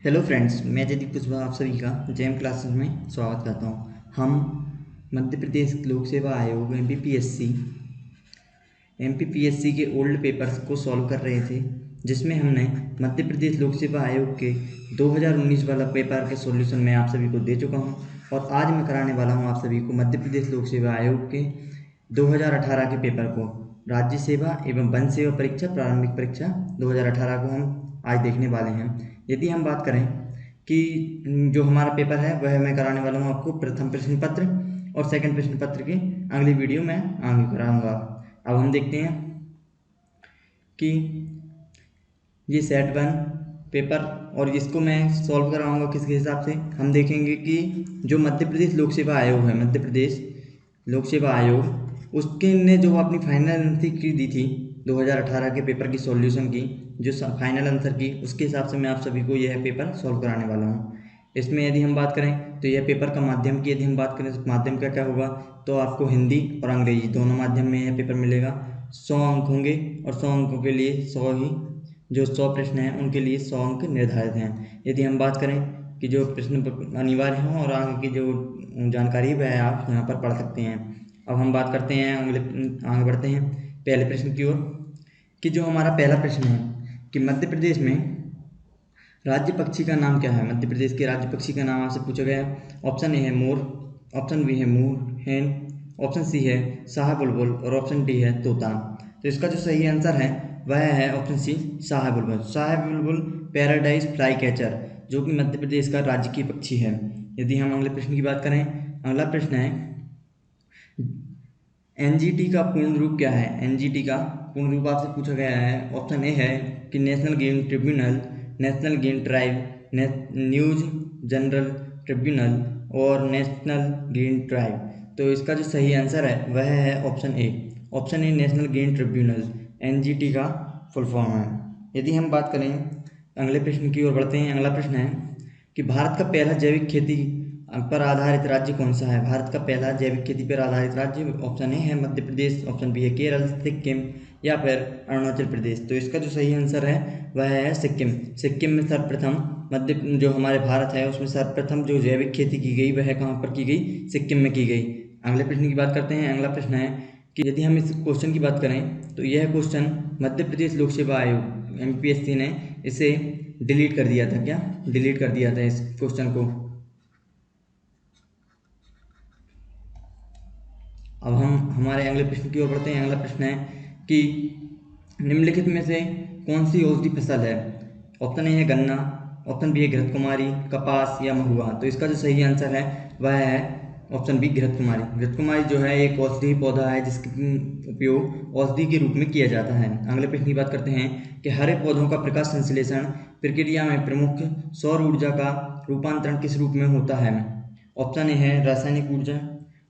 Hello friends, मैं जयदीप कुशवाहा आप सभी का जेएम क्लासेस में स्वागत करता हूँ। हम मध्य प्रदेश लोक सेवा आयोग एमपीपीएससी के ओल्ड पेपर्स को सॉल्व कर रहे थे, जिसमें हमने मध्य प्रदेश लोक सेवा आयोग के 2019 वाला पेपर के सॉल्यूशन मैं आप सभी को दे चुका हूँ। और आज मैं कराने वाला हूँ आप सभी को मध्य प्रदेश लोक सेवा आयोग के 2018 के पेपर को, राज्य सेवा एवं वन सेवा परीक्षा प्रारंभिक परीक्षा 2018 को हम आज देखने वाले हैं। यदि हम बात करें कि जो हमारा पेपर है वह मैं कराने वाला हूँ आपको प्रथम प्रश्न पत्र और सेकंड प्रश्न पत्र की अगली वीडियो में आगे कराऊंगा। अब हम देखते हैं कि ये सेट वन पेपर और इसको मैं सॉल्व कराऊंगा किसके हिसाब से। हम देखेंगे कि जो मध्य प्रदेश लोक सेवा आयोग है, मध्य प्रदेश लोक सेवा आयोग, उसके ने जो अपनी फाइनल आंसर की दी थी 2018 के पेपर की सॉल्यूशन की, जो फाइनल आंसर की, उसके हिसाब से मैं आप सभी को यह पेपर सॉल्व कराने वाला हूँ। इसमें यदि हम बात करें तो यह पेपर का माध्यम की यदि हम बात करें तो माध्यम का क्या होगा, तो आपको हिंदी और अंग्रेजी दोनों माध्यम में यह पेपर मिलेगा। 100 अंक होंगे और 100 अंकों के लिए 100 ही जो 100 प्रश्न हैं उनके लिए 100 अंक निर्धारित हैं। यदि हम बात करें कि जो प्रश्न अनिवार्य हों और आगे की जो जानकारी वह आप यहाँ पर पढ़ सकते हैं। अब हम बात करते हैं आगे बढ़ते हैं पहले प्रश्न की ओर, कि जो हमारा पहला प्रश्न है कि मध्य प्रदेश में राज्य पक्षी का नाम क्या है। मध्य प्रदेश के राज्य पक्षी का नाम आपसे पूछा गया है। ऑप्शन ए है मोर, ऑप्शन बी है हैन, ऑप्शन सी है शाह बुलबुल और ऑप्शन डी है तोता। तो इसका जो सही आंसर है वह है ऑप्शन सी शाह बुलबुल। शाह बुलबुल पैराडाइज फ्लाई कैचर, जो कि मध्य प्रदेश का राजकीय पक्षी है। यदि हम अगले प्रश्न की बात करें, अगला प्रश्न है एनजीटी का पूर्ण रूप क्या है। एनजीटी का पूर्ण रूप आपसे पूछा गया है। ऑप्शन ए है कि national game tribunal, national game tribe, news general tribunal और नेशनल गेम ट्राइब। तो इसका जो सही आंसर है वह है option A. Option A national game tribunal NGT का फुल फॉर्म है। यदि हम बात करें अगले प्रश्न की ओर बढ़ते हैं। अगला प्रश्न है कि भारत का पहला जैविक खेती पर आधारित राज्य कौन सा है। भारत का पहला जैविक खेती पर आधारित राज्य, ऑप्शन ए है मध्य प्रदेश, ऑप्शन बी है केरल, सिक्किम या फिर अरुणाचल प्रदेश। तो इसका जो सही आंसर है वह है सिक्किम। सिक्किम में सर्वप्रथम मध्य जो हमारे भारत है उसमें सर्वप्रथम जो जैविक खेती की गई वह कहाँ पर की गई, सिक्किम में की गई। अगले प्रश्न की बात करते हैं। अगला प्रश्न है कि यदि हम इस क्वेश्चन की बात करें तो यह क्वेश्चन मध्य प्रदेश लोक सेवा आयोग एमपीएससी ने इसे डिलीट कर दिया था। क्या डिलीट कर दिया था इस क्वेश्चन को। अब हम हमारे अगले प्रश्न की ओर बढ़ते हैं। अगला प्रश्न है कि निम्नलिखित में से कौन सी औषधि फसल है। ऑप्शन ए है गन्ना, ऑप्शन बी है घृत कुमारी, कपास या महुआ। तो इसका जो सही आंसर है वह है ऑप्शन बी घृत कुमारी। घृत कुमारी जो है एक औषधि पौधा है जिसका उपयोग औषधि के रूप में किया जाता है। अगले प्रश्न की बात करते हैं कि हरे पौधों का प्रकाश संश्लेषण प्रक्रिया में प्रमुख सौर ऊर्जा का रूपांतरण किस रूप में होता है। ऑप्शन ए है रासायनिक ऊर्जा,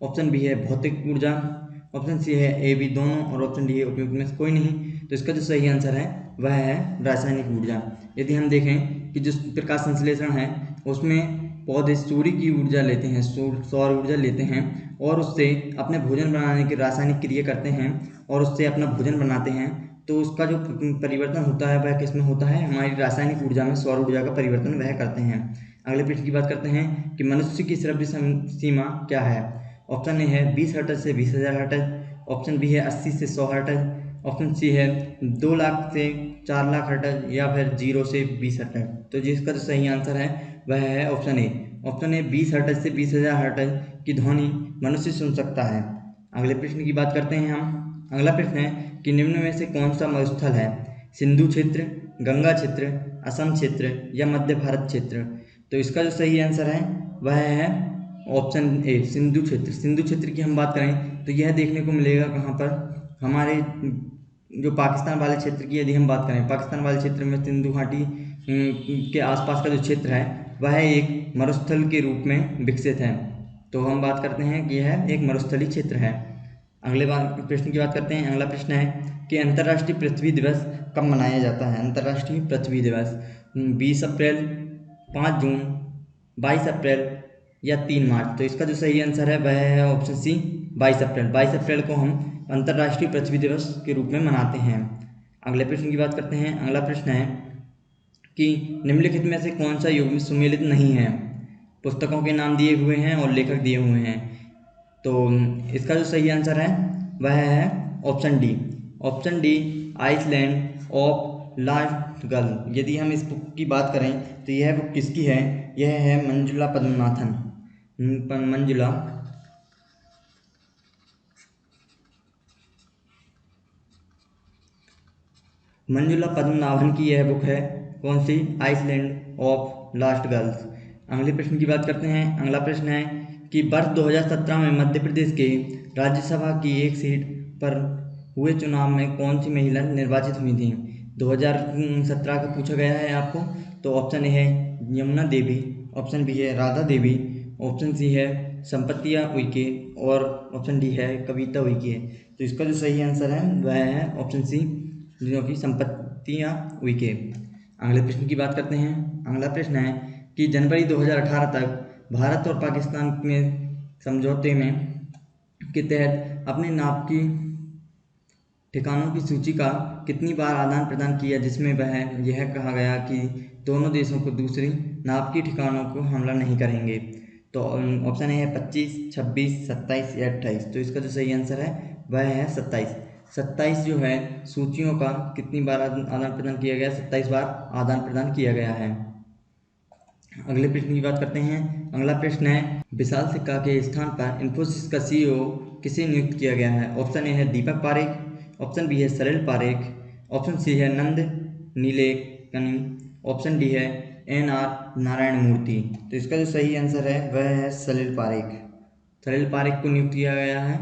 ऑप्शन बी है भौतिक ऊर्जा, ऑप्शन सी है ए बी दोनों और ऑप्शन डी है उपयुक्त में से कोई नहीं। तो इसका जो सही आंसर है वह है रासायनिक ऊर्जा। यदि हम देखें कि जो प्रकाश संश्लेषण है उसमें पौधे सूर्य की ऊर्जा लेते हैं, सौर ऊर्जा लेते हैं और उससे अपने भोजन बनाने की रासायनिक क्रिया करते हैं और उससे अपना भोजन बनाते हैं। तो उसका जो परिवर्तन होता है वह किस में होता है, हमारी रासायनिक ऊर्जा में सौर ऊर्जा का परिवर्तन वह करते हैं। अगले प्रश्न की बात करते हैं कि मनुष्य की श्रव्य सीमा क्या है। ऑप्शन ए है 20 हर्ट्ज से 20,000 हर्ट्ज, ऑप्शन बी है 80 से 100 हर्ट्ज, ऑप्शन सी है 2 लाख से 4 लाख हर्ट्ज या फिर 0 से 20 हर्ट्ज। तो जिसका जो सही आंसर है वह है option A. Option A 20 hertz से 20,000 हर्ट्ज की ध्वनि मनुष्य सुन सकता है। अगले प्रश्न की बात करते हैं हम। अगला प्रश्न है कि निम्न में से कौन सा मरुस्थल है। सिंधु क्षेत्र, गंगा क्षेत्र, असम क्षेत्र या मध्य भारत क्षेत्र। तो इसका जो सही आंसर है वह है ऑप्शन ए सिंधु क्षेत्र। सिंधु क्षेत्र की हम बात करें तो यह देखने को मिलेगा कहाँ पर, हमारे जो पाकिस्तान वाले क्षेत्र की यदि हम बात करें, पाकिस्तान वाले क्षेत्र में सिंधु घाटी के आसपास का जो क्षेत्र है वह एक मरुस्थल के रूप में विकसित है। तो हम बात करते हैं कि यह एक मरुस्थलीय क्षेत्र है। अगले प्रश्न की बात करते हैं। अगला प्रश्न है कि अंतर्राष्ट्रीय पृथ्वी दिवस कब मनाया जाता है। अंतर्राष्ट्रीय पृथ्वी दिवस 20 अप्रैल, 5 जून, 22 अप्रैल या 3 मार्च। तो इसका जो सही आंसर है वह है ऑप्शन सी 22 अप्रैल। 22 अप्रैल को हम अंतर्राष्ट्रीय पृथ्वी दिवस के रूप में मनाते हैं। अगले प्रश्न की बात करते हैं। अगला प्रश्न है कि निम्नलिखित में से कौन सा युग्म सुमेलित नहीं है। पुस्तकों के नाम दिए हुए हैं और लेखक दिए हुए हैं। तो इसका जो सही आंसर है वह है option D. Option D, Iceland of last girl. यदि हम इस बुक की बात करें तो यह बुक किसकी है? यह है मंजुला पद्मनाथन। मंजुला पद्मनाभन की यह बुक है। कौन सी? Island of lost girls. अगले प्रश्न की बात करते हैं। अगला प्रश्न है कि वर्ष 2017 में मध्य प्रदेश के राज्यसभा की एक सीट पर हुए चुनाव में कौन सी महिला निर्वाचित हुई थी? 2017 का पूछा गया है आपको। तो ऑप्शन ए है यमुना देवी, ऑप्शन बी है राधा देवी, ऑप्शन सी है संपत्तिया उइके और ऑप्शन डी है कविता उइके। तो इसका जो सही आंसर है वह है ऑप्शन सी, जो कि संपत्तियां उइके। अगले प्रश्न की बात करते हैं। अगला प्रश्न है कि जनवरी 2018 तक भारत और पाकिस्तान में समझौते में के तहत अपने नाप की ठिकानों की सूची का कितनी बार आदान प्रदान किया, जिसमें वह यह कहा गया कि दोनों देशों को दूसरी नाप की ठिकानों को हमला नहीं करेंगे। तो ऑप्शन ए है 25, 26, 27 या 28। तो इसका जो सही आंसर है वह है 27। 27 जो है सूचियों का कितनी बार आदान प्रदान किया गया? 27 बार आदान प्रदान किया गया है। अगले प्रश्न की बात करते हैं। अगला प्रश्न है विशाल सिक्का के स्थान पर इन्फोसिस का सीईओ किसे नियुक्त किया गया है? ऑप्शन ए है दीपक पारेख, ऑप्शन बी है सलिल पारेख, ऑप्शन सी है नंद नीलेकनी, ऑप्शन डी है NR नारायण मूर्ति। तो इसका जो सही आंसर है वह है सलिल पारेख। सलिल पारेख को नियुक्त किया गया है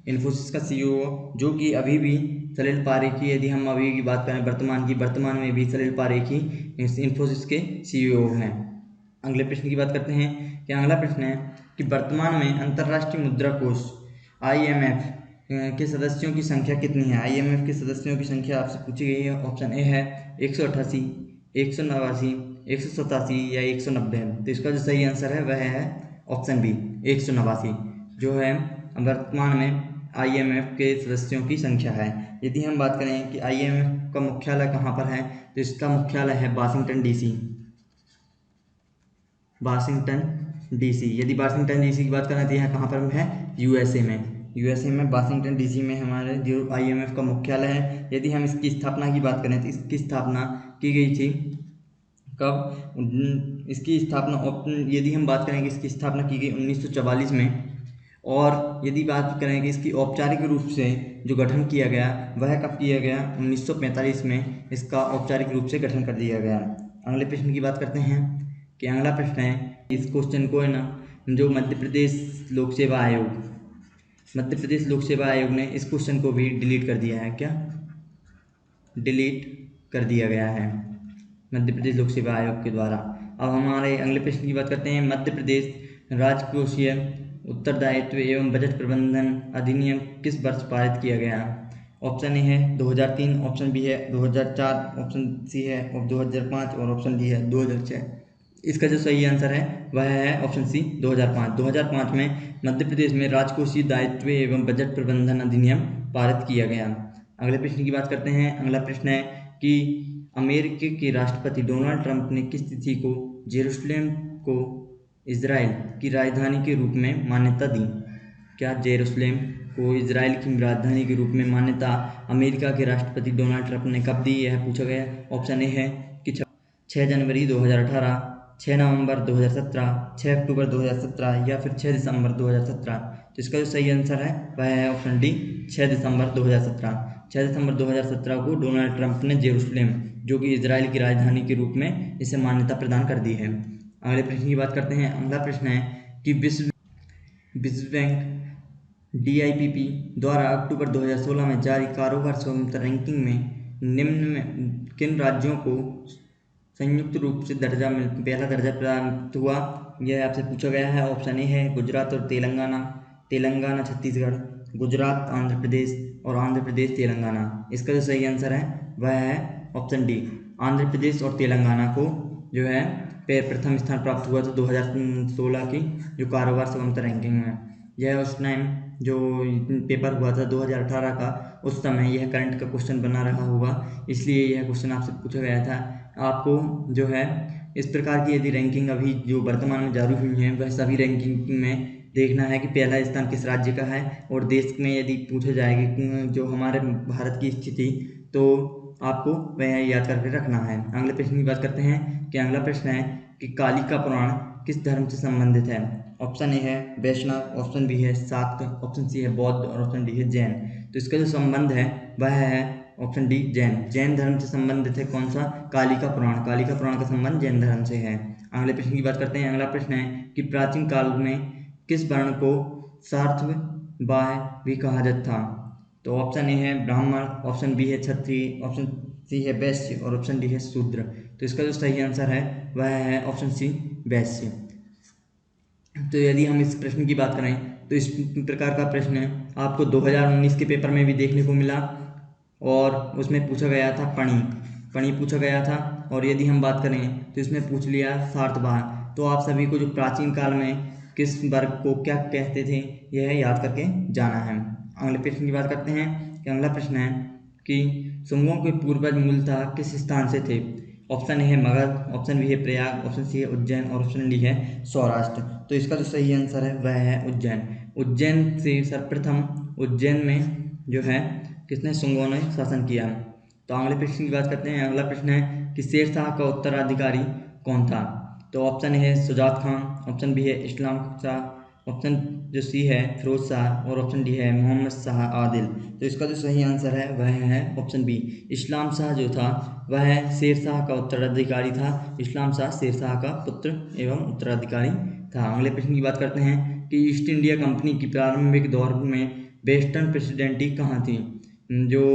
इन्फोसिस का सीईओ, जो कि अभी भी सलिल पारेख ही, यदि हम अभी की बात करें वर्तमान में भी सलिल पारेख ही इन्फोसिस के सीईओ हैं। अगले प्रश्न की बात करते हैं कि अगला प्रश्न है कि वर्तमान में अंतर्राष्ट्रीय मुद्रा कोष IMF के सदस्यों की संख्या कितनी है? IMF के सदस्यों की संख्या आपसे पूछी गई है। ऑप्शन ए है 188, 189, 187 या 190। तो इसका जो सही आंसर है वह है ऑप्शन बी 189, जो है वर्तमान में IMF के सदस्यों की संख्या है। यदि हम बात करें कि IMF का मुख्यालय कहाँ पर है, तो इसका मुख्यालय है वाशिंगटन DC। Washington DC। यदि वाशिंगटन DC की बात करें तो यह कहाँ पर है? USA में वाशिंगटन DC में हमारे जो IMF का मुख्यालय है। यदि हम इसकी स्थापना की बात करें तो इसकी स्थापना की गई थी कब? इसकी स्थापना यदि हम बात करें कि इसकी स्थापना की गई 1944 में। और यदि बात करें कि इसकी औपचारिक रूप से जो गठन किया गया वह कब किया गया? 1945 में इसका औपचारिक रूप से गठन कर दिया गया। अगले प्रश्न की बात करते हैं कि अगला प्रश्न है, इस क्वेश्चन को है ना, जो मध्य प्रदेश लोक सेवा आयोग ने इस क्वेश्चन को भी डिलीट कर दिया है। क्या डिलीट कर दिया गया है मध्य प्रदेश लोक सेवा आयोग के द्वारा। अब हमारे अगले प्रश्न की बात करते हैं। मध्य प्रदेश राजकोषीय उत्तरदायित्व एवं बजट प्रबंधन अधिनियम किस वर्ष पारित किया गया? ऑप्शन ए है 2003, ऑप्शन बी है 2004, ऑप्शन सी है 2005 और ऑप्शन डी है 2006। इसका जो सही आंसर है वह है ऑप्शन सी 2005। 2005 में मध्य प्रदेश में राजकोषीय दायित्व एवं बजट प्रबंधन अधिनियम पारित किया गया। अगले प्रश्न की बात करते हैं। अगला प्रश्न है कि अमेरिका के राष्ट्रपति डोनाल्ड ट्रंप ने किस तिथि को जेरूसलेम को इजराइल की राजधानी के रूप में मान्यता दी? क्या जेरूसलेम को इजराइल की राजधानी के रूप में मान्यता अमेरिका के राष्ट्रपति डोनाल्ड ट्रंप ने कब दी? यह पूछा गया। ऑप्शन ए है कि 6 जनवरी 2018, 6 नवंबर 2017, 6 अक्टूबर 2017 या फिर 6 दिसंबर 2017। तो इसका जो सही आंसर है वह है ऑप्शन डी 6 दिसंबर 2017। 6 दिसंबर 2017 को डोनाल्ड ट्रंप ने जेरूसलेम, जो कि इजराइल की राजधानी के रूप में इसे मान्यता प्रदान कर दी है। अगले प्रश्न की बात करते हैं। अगला प्रश्न है कि विश्व बैंक DIPP द्वारा अक्टूबर 2016 में जारी कारोबार स्वामित्व रैंकिंग में निम्न में किन राज्यों को संयुक्त रूप से पहला दर्जा प्राप्त हुआ? यह आपसे पूछा गया है। ऑप्शन ए है गुजरात और तेलंगाना छत्तीसगढ़, गुजरात आंध्र प्रदेश और आंध्र प्रदेश तेलंगाना। इसका जो सही आंसर है वह है ऑप्शन डी, आंध्र प्रदेश और तेलंगाना को जो है प्रथम स्थान प्राप्त हुआ था 2016 की जो कारोबार स्वामित्व रैंकिंग में। यह उस टाइम जो पेपर हुआ था 2018 का, उस समय यह करंट का क्वेश्चन बना रहा होगा, इसलिए यह क्वेश्चन आपसे पूछा गया था। आपको जो है इस प्रकार की यदि रैंकिंग अभी जो वर्तमान में जारी हुई है वह सभी रैंकिंग में देखना है कि पहला स्थान किस राज्य का है। और देश में यदि पूछा जाए कि जो हमारे भारत की स्थिति, तो आपको वह याद करके रखना है। अगले प्रश्न की बात करते हैं कि अगला प्रश्न है कि कालिका पुराण किस धर्म से संबंधित है। ऑप्शन ए है वैष्णव, ऑप्शन बी है शाक्त, ऑप्शन सी है बौद्ध और ऑप्शन डी है जैन। तो इसका जो संबंध है वह है ऑप्शन डी जैन। जैन धर्म से संबंधित है कौन सा? कालिका पुराण। कालिका पुराण का संबंध जैन धर्म से है। अगले प्रश्न की बात करते हैं। अगला प्रश्न है कि प्राचीन काल में किस वर्ण को सार्ववाय भी कहा जाता था। तो ऑप्शन ए है ब्राह्मण, ऑप्शन बी है क्षत्रिय, ऑप्शन सी है वैश्य और ऑप्शन डी है शूद्र। तो इसका जो सही आंसर है वह है ऑप्शन सी वैश्य। तो यदि हम इस प्रश्न की बात करें तो इस प्रकार का प्रश्न आपको 2019 के पेपर में भी देखने को मिला और उसमें पूछा गया था पणी पूछा गया था। और यदि हम बात करें तो इसमें पूछ लिया सातवाहन। तो आप सभी को जो प्राचीन काल में किस वर्ग को क्या कहते थे यह याद करके जाना है। अगले प्रश्न की बात करते हैं कि अगला प्रश्न है कि शुंगों के पूर्वज मूलतः किस स्थान से थे। ऑप्शन ए है मगध, ऑप्शन बी है प्रयाग, ऑप्शन सी है उज्जैन और ऑप्शन डी है सौराष्ट्र। तो इसका जो सही आंसर है वह है उज्जैन। उज्जैन से सर्वप्रथम उज्जैन में जो है किसने शुंगों ने शासन किया। तो अगले प्रश्न की बात करते हैं। अगला प्रश्न है कि शेरशाह का उत्तराधिकारी कौन था। तो ऑप्शन ए है शुजात खान, ऑप्शन बी है इस्लाम शाह, ऑप्शन जो सी है फिरोज शाह और ऑप्शन डी है मोहम्मद शाह आदिल। तो इसका जो सही आंसर है वह है ऑप्शन बी इस्लाम शाह जो था वह शेरशाह का उत्तराधिकारी था। इस्लाम शाह शेरशाह का पुत्र एवं उत्तराधिकारी था। अगले प्रश्न की बात करते हैं कि ईस्ट इंडिया कंपनी की प्रारंभिक दौर में वेस्टर्न प्रेसिडेंटी कहाँ थी। जो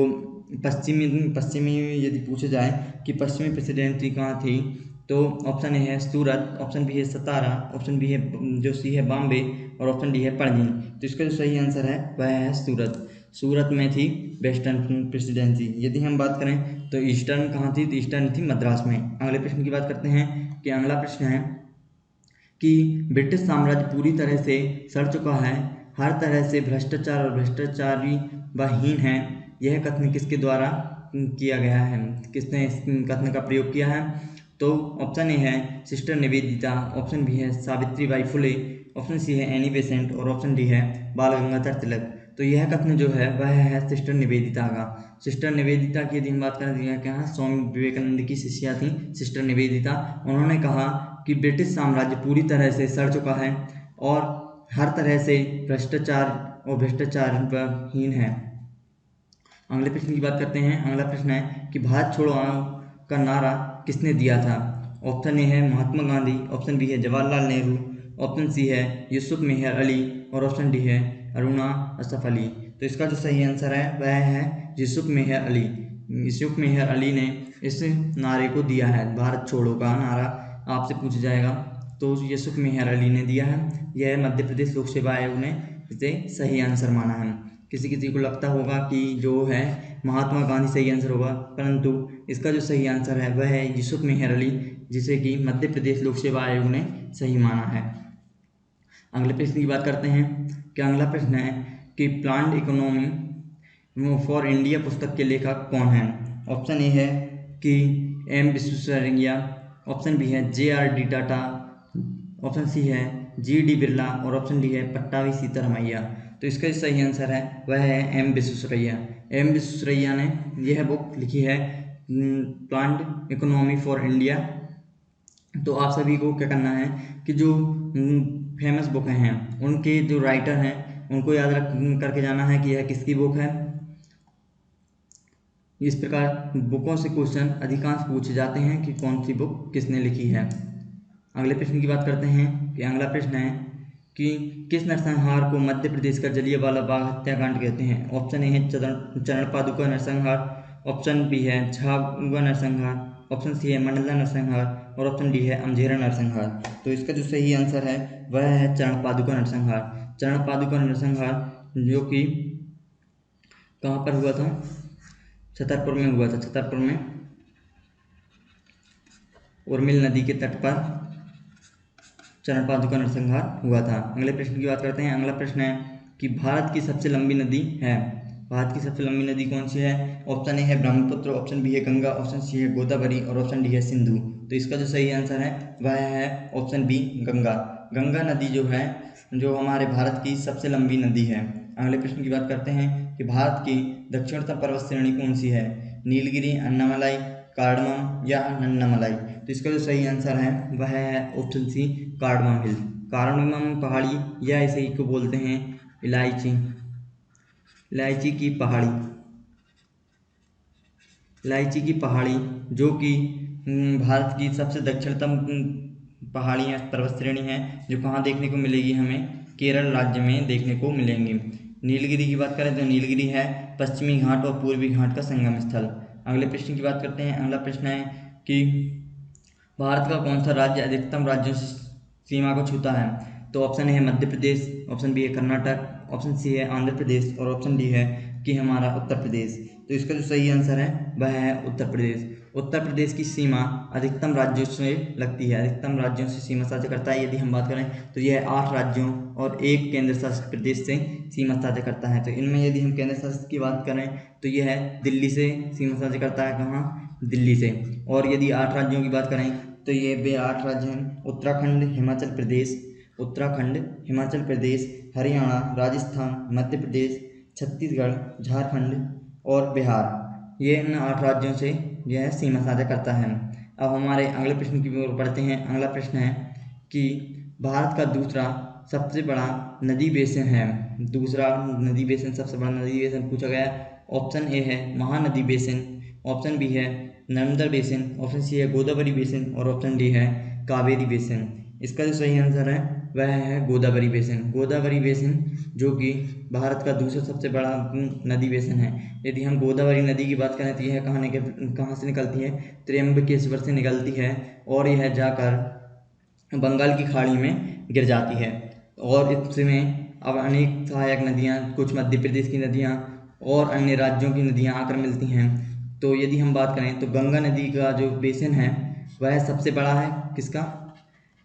पश्चिमी यदि पूछा जाए कि पश्चिमी प्रेसिडेंसी कहाँ थी, तो ऑप्शन ए है सूरत, ऑप्शन बी है सतारा, ऑप्शन बी है जो सी है बॉम्बे और ऑप्शन डी है पणजी। तो इसका जो सही आंसर है वह है सूरत। सूरत में थी वेस्टर्न प्रेसिडेंसी। यदि हम बात करें तो ईस्टर्न कहाँ थी, तो ईस्टर्न थी मद्रास में। अगले प्रश्न की बात करते हैं कि अगला प्रश्न है कि ब्रिटिश साम्राज्य पूरी तरह से सड़ चुका है, हर तरह से भ्रष्टाचार और भ्रष्टाचारी व हीन है, यह कथन किसके द्वारा किया गया है, किसने इस कथन का प्रयोग किया है। तो ऑप्शन ए है सिस्टर निवेदिता, ऑप्शन बी है सावित्री बाई फुले, ऑप्शन सी है एनी बेसेंट और ऑप्शन डी है बाल गंगाधर तिलक। तो यह कथन जो है वह है सिस्टर निवेदिता का। सिस्टर निवेदिता की यदि हम बात करें तो यह क्या है, स्वामी विवेकानंद की शिष्या थी सिस्टर निवेदिता। उन्होंने कहा कि ब्रिटिश साम्राज्य पूरी तरह से सड़ चुका है और हर तरह से भ्रष्टाचारहीन है। अगले प्रश्न की बात करते हैं। अगला प्रश्न है कि भारत छोड़ो का नारा किसने दिया था। ऑप्शन ए है महात्मा गांधी, ऑप्शन बी है जवाहरलाल नेहरू, ऑप्शन सी है यूसुफ मेहर अली और ऑप्शन डी है अरुणा असफ अली। तो इसका जो सही आंसर है वह है यूसुफ मेहर अली। यूसुफ मेहर अली ने इस नारे को दिया है, भारत छोड़ो का नारा आपसे पूछा जाएगा तो यूसुफ मेहर अली ने दिया है। यह मध्य प्रदेश लोक सेवा आयोग ने इसे सही आंसर माना है। किसी किसी को लगता होगा कि जो है महात्मा गांधी सही आंसर होगा, परंतु इसका जो सही आंसर है वह है यूसुफ मेहर अली, जिसे कि मध्य प्रदेश लोक सेवा आयोग ने सही माना है। अगले प्रश्न की बात करते हैं कि अगला प्रश्न है कि प्लान्ड इकोनॉमी फॉर इंडिया पुस्तक के लेखक कौन है। ऑप्शन ए है कि एम विश्वेश्वरैया, ऑप्शन बी है JRD टाटा, ऑप्शन सी है GD बिरला और ऑप्शन डी है पट्टाभी सीतारामैया। तो इसका जो सही आंसर है वह है एम विश्वेश्वरैया। एम विश्वेश्वरैया ने यह बुक लिखी है प्लान्ड इकोनॉमी फॉर इंडिया। तो आप सभी को क्या करना है कि जो फेमस बुक हैं उनके जो राइटर हैं उनको याद रख करके जाना है कि यह किसकी बुक है। इस प्रकार बुकों से क्वेश्चन अधिकांश पूछे जाते हैं कि कौन सी बुक किसने लिखी है। अगले प्रश्न की बात करते हैं कि अगला प्रश्न है कि किस नरसंहार को मध्य प्रदेश का जलियांवाला बाग हत्याकांड कहते हैं। ऑप्शन ए है चरण पादुका नरसंहार, ऑप्शन बी है झाबुआ नरसंहार, ऑप्शन सी है मंडला नरसंहार और ऑप्शन डी है अमझेरा नरसंहार। तो इसका जो सही आंसर है वह है चरण पादुका नरसंहार। चरण पादुका नरसंहार जो कि कहाँ पर हुआ था, छतरपुर में हुआ था। छतरपुर में उर्मिल नदी के तट पर चरण पादुका नरसंहार हुआ था। अगले प्रश्न की बात करते हैं। अगला प्रश्न है कि भारत की सबसे लंबी नदी है। भारत की सबसे लंबी नदी कौन सी है? ऑप्शन ए है ब्रह्मपुत्र, ऑप्शन बी है गंगा, ऑप्शन सी है गोदावरी और ऑप्शन डी है सिंधु। तो इसका जो सही आंसर है वह है ऑप्शन बी गंगा। गंगा नदी जो है जो हमारे भारत की सबसे लंबी नदी है। अगले प्रश्न की बात करते हैं कि भारत की दक्षिणतम पर्वत श्रेणी कौन सी है? नीलगिरी, अन्नामलाई, कार्डमम या नन्नामलाई। तो इसका जो सही आंसर है वह है ऑप्शन सी कार्डमम हिल। कार्डमम पहाड़ी या इसे को बोलते हैं इलायची, इलायची की पहाड़ी, इलायची की पहाड़ी जो कि भारत की सबसे दक्षिणतम पहाड़ी या पर्वत श्रेणी है, जो कहाँ देखने को मिलेगी हमें? केरल राज्य में देखने को मिलेंगी। नीलगिरी की बात करें तो नीलगिरी है पश्चिमी घाट और पूर्वी घाट का संगम स्थल। अगले प्रश्न की बात करते हैं। अगला प्रश्न है कि भारत का कौन सा राज्य अधिकतम राज्यों से सीमा को छूता है? तो ऑप्शन ए है मध्य प्रदेश, ऑप्शन बी है कर्नाटक, ऑप्शन सी है आंध्र प्रदेश और ऑप्शन डी है कि हमारा उत्तर प्रदेश। तो इसका जो सही आंसर है वह है उत्तर प्रदेश। उत्तर प्रदेश की सीमा अधिकतम राज्यों से लगती है, अधिकतम राज्यों से सीमा साझा करता है। यदि हम बात करें तो यह 8 राज्यों और 1 केंद्र शासित प्रदेश से सीमा साझा करता है। तो इनमें यदि हम केंद्र शासित की बात करें तो यह दिल्ली से सीमा साझा करता है। कहाँ? दिल्ली से। और यदि 8 राज्यों की बात करें तो ये वे 8 राज्य हैं उत्तराखंड, हिमाचल प्रदेश, उत्तराखंड, हिमाचल प्रदेश, हरियाणा, राजस्थान, मध्य प्रदेश, छत्तीसगढ़, झारखंड और बिहार। ये इन 8 राज्यों से यह सीमा साझा करता है। अब हमारे अगले प्रश्न की ओर बढ़ते हैं। अगला प्रश्न है कि भारत का दूसरा सबसे बड़ा नदी बेसिन है। दूसरा नदी बेसिन, सबसे बड़ा नदी बेसिन पूछा गया। ऑप्शन ए है महानदी बेसिन, ऑप्शन बी है नर्मदा बेसिन, ऑप्शन सी है गोदावरी बेसिन और ऑप्शन डी है कावेरी बेसिन। इसका जो सही आंसर है वह है गोदावरी बेसिन। गोदावरी बेसिन जो कि भारत का दूसरा सबसे बड़ा नदी बेसिन है। यदि हम गोदावरी नदी की बात करें तो यह कहाँ से निकलती है? त्र्यंबकेश्वर से निकलती है और यह जाकर बंगाल की खाड़ी में गिर जाती है। और इसमें अब अनेक सहायक नदियाँ, कुछ मध्य प्रदेश की नदियाँ और अन्य राज्यों की नदियाँ आकर मिलती हैं। तो यदि हम बात करें तो गंगा नदी का जो बेसिन है वह सबसे बड़ा है। किसका?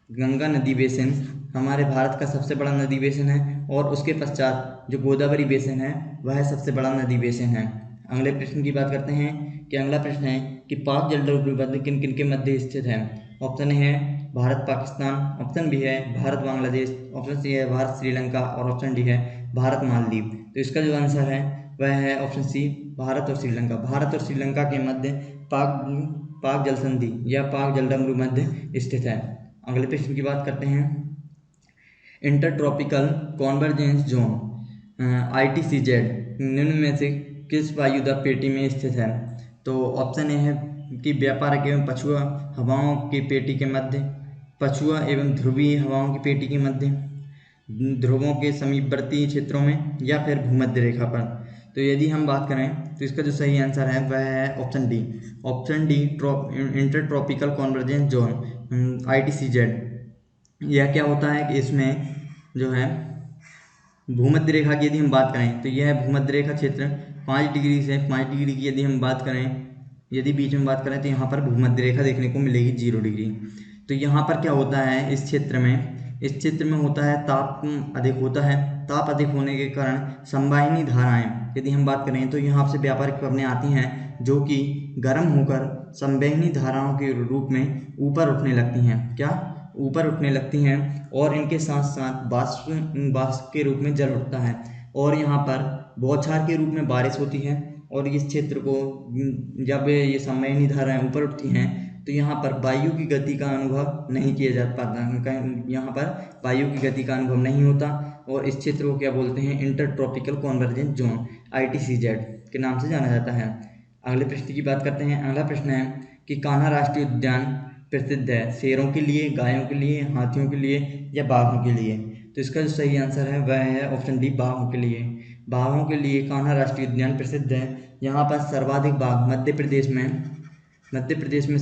गंगा नदी बेसिन हमारे भारत का सबसे बड़ा नदी बेसिन है। और उसके पश्चात जो गोदावरी बेसिन है वह सबसे बड़ा नदी बेसिन है। अगले प्रश्न की बात करते हैं कि अगला प्रश्न है कि पाक जलसंधि किन किन के मध्य स्थित है? ऑप्शन ए है भारत पाकिस्तान, ऑप्शन बी है भारत बांग्लादेश, ऑप्शन सी है भारत श्रीलंका और ऑप्शन डी है भारत मालदीव। तो इसका जो आंसर है वह है ऑप्शन सी भारत और श्रीलंका। भारत और श्रीलंका के मध्य पाक जल संधि या पाक जलसंधि मध्य स्थित है। अगले प्रश्न की बात करते हैं। Inter tropical convergence zone ITCZ निम्न में से किस वायुदा पेटी में स्थित है? तो ऑप्शन ए है कि व्यापारिक एवं पछुआ हवाओं की पेटी के मध्य, पछुआ एवं ध्रुवीय हवाओं की पेटी के मध्य, ध्रुवों के समीपवर्ती क्षेत्रों में या फिर भूमध्य रेखा पर। तो यदि हम बात करें तो इसका जो सही आंसर है वह है option D. Option D inter tropical convergence zone ITCZ। यह क्या होता है कि इसमें जो है भूमध्य रेखा की यदि हम बात करें तो यह भूमध्य रेखा क्षेत्र 5 डिग्री से 5 डिग्री की यदि हम बात करें, यदि बीच में बात करें तो यहाँ पर भूमध्य रेखा देखने को मिलेगी 0 डिग्री। तो यहाँ पर क्या होता है इस क्षेत्र में होता है ताप अधिक होता है। ताप अधिक होने के कारण संवाहिनी धाराएं यदि हम बात करें तो यहाँ से व्यापारिक प्रभाव आती हैं जो कि गर्म होकर संवहनी धाराओं के रूप में ऊपर उठने लगती हैं। क्या? ऊपर उठने लगती हैं और इनके साथ साथ बाष्प के रूप में जल उठता है और यहाँ पर बौछार के रूप में बारिश होती है। और इस क्षेत्र को जब ये संवहनी धाराएं ऊपर उठती हैं तो यहाँ पर वायु की गति का अनुभव नहीं किया जा पाता। यहाँ पर वायु की गति का अनुभव नहीं होता और इस क्षेत्र को क्या बोलते हैं? Inter tropical convergence zone ITCZ के नाम से जाना जाता है। अगले प्रश्न की बात करते हैं। अगला प्रश्न है कि कान्हा राष्ट्रीय उद्यान प्रसिद्ध है शेरों के लिए, गायों के लिए, हाथियों के लिए या बाघों के लिए? तो इसका जो सही आंसर है वह है ऑप्शन डी बाघों के लिए। बाघों के लिए कान्हा राष्ट्रीय उद्यान प्रसिद्ध है। यहाँ पर सर्वाधिक बाघ मध्य प्रदेश में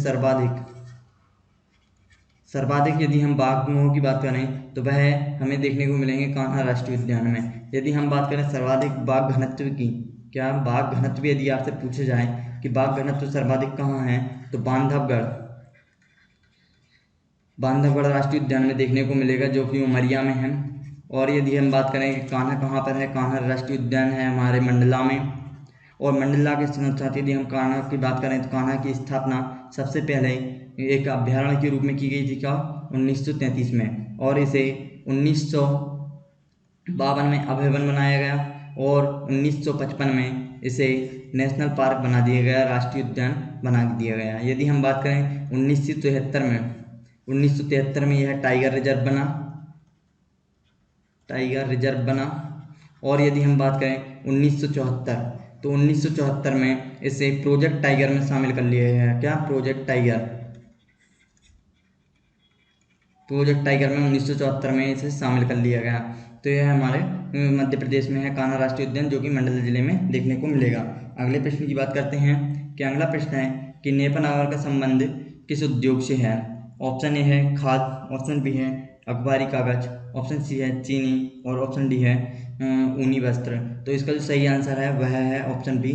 सर्वाधिक यदि हम बाघों की बात करें तो वह हमें देखने को मिलेंगे कान्हा राष्ट्रीय उद्यान में। यदि हम बात करें सर्वाधिक बाघ घनत्व की, क्या बाघ घनत्व यदि आपसे पूछे जाए कि बाघ घनत्व सर्वाधिक कहाँ है तो बांधवगढ़ राष्ट्रीय उद्यान में देखने को मिलेगा जो कि उमरिया में है। और यदि हम बात करें कि कान्हा कहाँ पर है, कान्हा राष्ट्रीय उद्यान है हमारे मंडला में। और मंडला के साथ यदि हम कान्हा की बात करें तो कान्हा की स्थापना सबसे पहले एक अभ्यारण्य के रूप में की गई थी क्या, 1933 में, और इसे 1952 में अभय वन बनाया गया और 1955 में इसे नेशनल पार्क बना दिया गया, राष्ट्रीय उद्यान बना दिया गया। यदि हम बात करें 1973 में यह टाइगर रिजर्व बना। और यदि हम बात करें 1974, तो 1974 में इसे प्रोजेक्ट टाइगर में शामिल कर लिया गया। क्या, प्रोजेक्ट टाइगर में 1974 में इसे शामिल कर लिया गया। तो यह हमारे मध्य प्रदेश में है कान्हा राष्ट्रीय उद्यान, जो कि मंडला जिले में देखने को मिलेगा। अगले प्रश्न की बात करते हैं कि अगला प्रश्न है कि नेपानगर का संबंध किस उद्योग से है। ऑप्शन ए है खाद, ऑप्शन बी है अखबारी कागज, ऑप्शन सी है चीनी और ऑप्शन डी है ऊनी वस्त्र। तो इसका जो सही आंसर है वह है ऑप्शन बी,